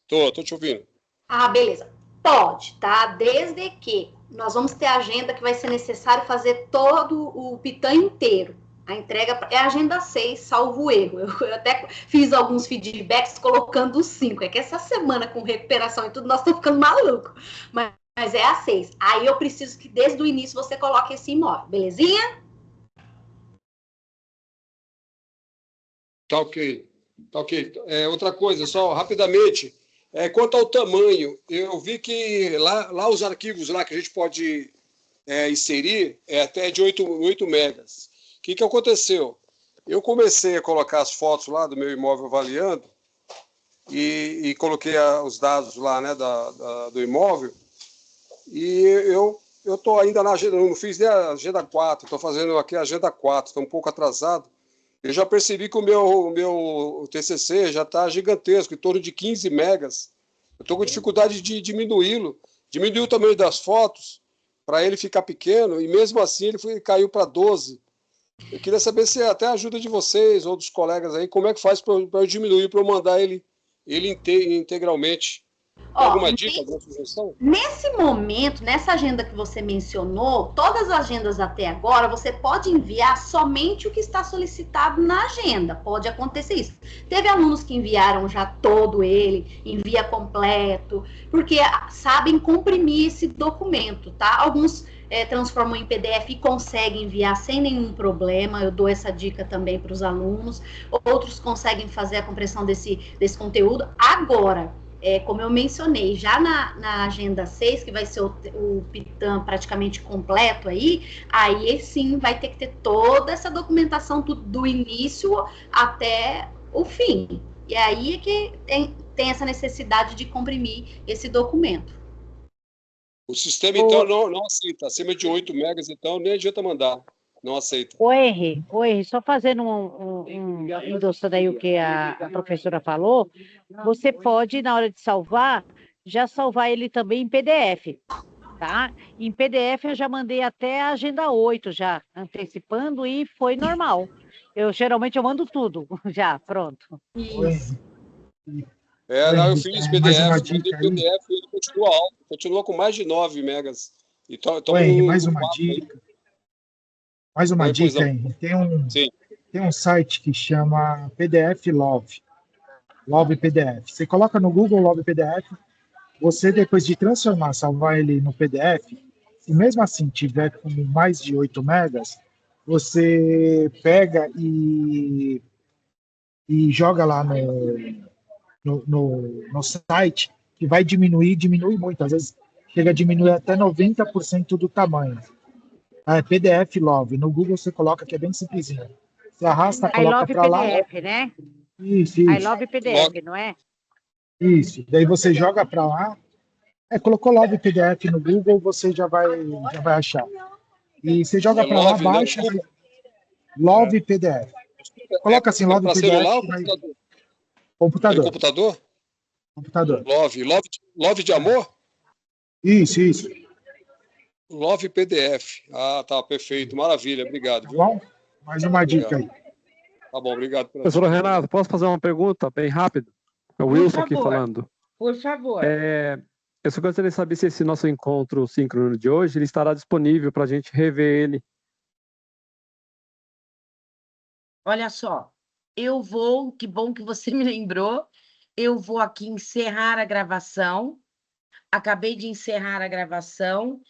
Tô te ouvindo. Ah, beleza. Pode, tá? Desde que nós vamos ter agenda que vai ser necessário fazer todo o Pitan inteiro. A entrega é a agenda 6, salvo erro. Eu até fiz alguns feedbacks colocando o 5. É que essa semana, com recuperação e tudo, nós estamos ficando malucos. Mas é a 6. Aí eu preciso que desde o início você coloque esse imóvel, belezinha? Tá ok. Outra coisa, só rapidamente, quanto ao tamanho, eu vi que lá os arquivos lá que a gente pode inserir é até de 8 megas. O que aconteceu? Eu comecei a colocar as fotos lá do meu imóvel avaliando e coloquei os dados lá, né, do imóvel, e eu estou ainda na agenda, não fiz nem a agenda 4, estou fazendo aqui a agenda 4, estou um pouco atrasado. Eu já percebi que o meu TCC já está gigantesco, em torno de 15 megas. Eu estou com dificuldade de diminuí-lo. Diminuiu o tamanho das fotos para ele ficar pequeno, e mesmo assim ele caiu para 12. Eu queria saber se até a ajuda de vocês ou dos colegas aí, como é que faz para eu diminuir, para eu mandar ele integralmente. Alguma dica, alguma sugestão? Nesse momento, nessa agenda que você mencionou, todas as agendas até agora, você pode enviar somente o que está solicitado na agenda. Pode acontecer isso. Teve alunos que enviaram já todo ele, envia completo, porque sabem comprimir esse documento, tá? Alguns transformam em PDF e conseguem enviar sem nenhum problema. Eu dou essa dica também para os alunos. Outros conseguem fazer a compressão desse conteúdo. Agora, como eu mencionei, já na agenda 6, que vai ser o Pitan praticamente completo aí sim vai ter que ter toda essa documentação do início até o fim. E aí é que tem essa necessidade de comprimir esse documento. O sistema, então, não aceita. Acima de 8 megas, então, nem adianta mandar. Não aceita. O Henry, só fazendo endossando aí o que a professora falou, você pode, na hora de salvar, já salvar ele também em PDF, tá? Em PDF eu já mandei até a agenda 8, já antecipando, e foi normal. Eu geralmente eu mando tudo já, pronto. Isso. Não, eu fiz Mais uma PDF, mandei dica aí. PDF e ele continua alto, continua com mais de 9 megas. Então, Henry, mais uma dica. Mais uma Oi, pois dica, não. Henry. Sim. Tem um site que chama PDF Love. Love PDF. Você coloca no Google Love PDF, você depois de transformar, salvar ele no PDF, e mesmo assim tiver com mais de 8 megas, você pega e joga lá no site, que vai diminui muito. Às vezes chega a diminuir até 90% do tamanho. É PDF Love. No Google você coloca, que é bem simplesinho. Você arrasta, I coloca love para lá. PDF, né? Isso, I isso. love PDF, não é? Isso. Daí você joga para lá. Colocou Love PDF no Google, você já vai achar. E você joga para lá, Love, né? baixa. Love PDF. Coloca assim, Love para PDF. celular ou Vai... computador? Computador. Computador. Love de amor? Isso. Love PDF. Ah, tá, perfeito. Maravilha, obrigado. Tá Viu? bom? Mais uma dica aí. Tá bom, obrigado. Professor Renato, posso fazer uma pergunta bem rápido? É o Por Wilson aqui favor. falando. Por favor. Eu só gostaria de saber se esse nosso encontro síncrono de hoje ele estará disponível para a gente rever ele. Olha só, que bom que você me lembrou, eu vou aqui encerrar a gravação, acabei de encerrar a gravação,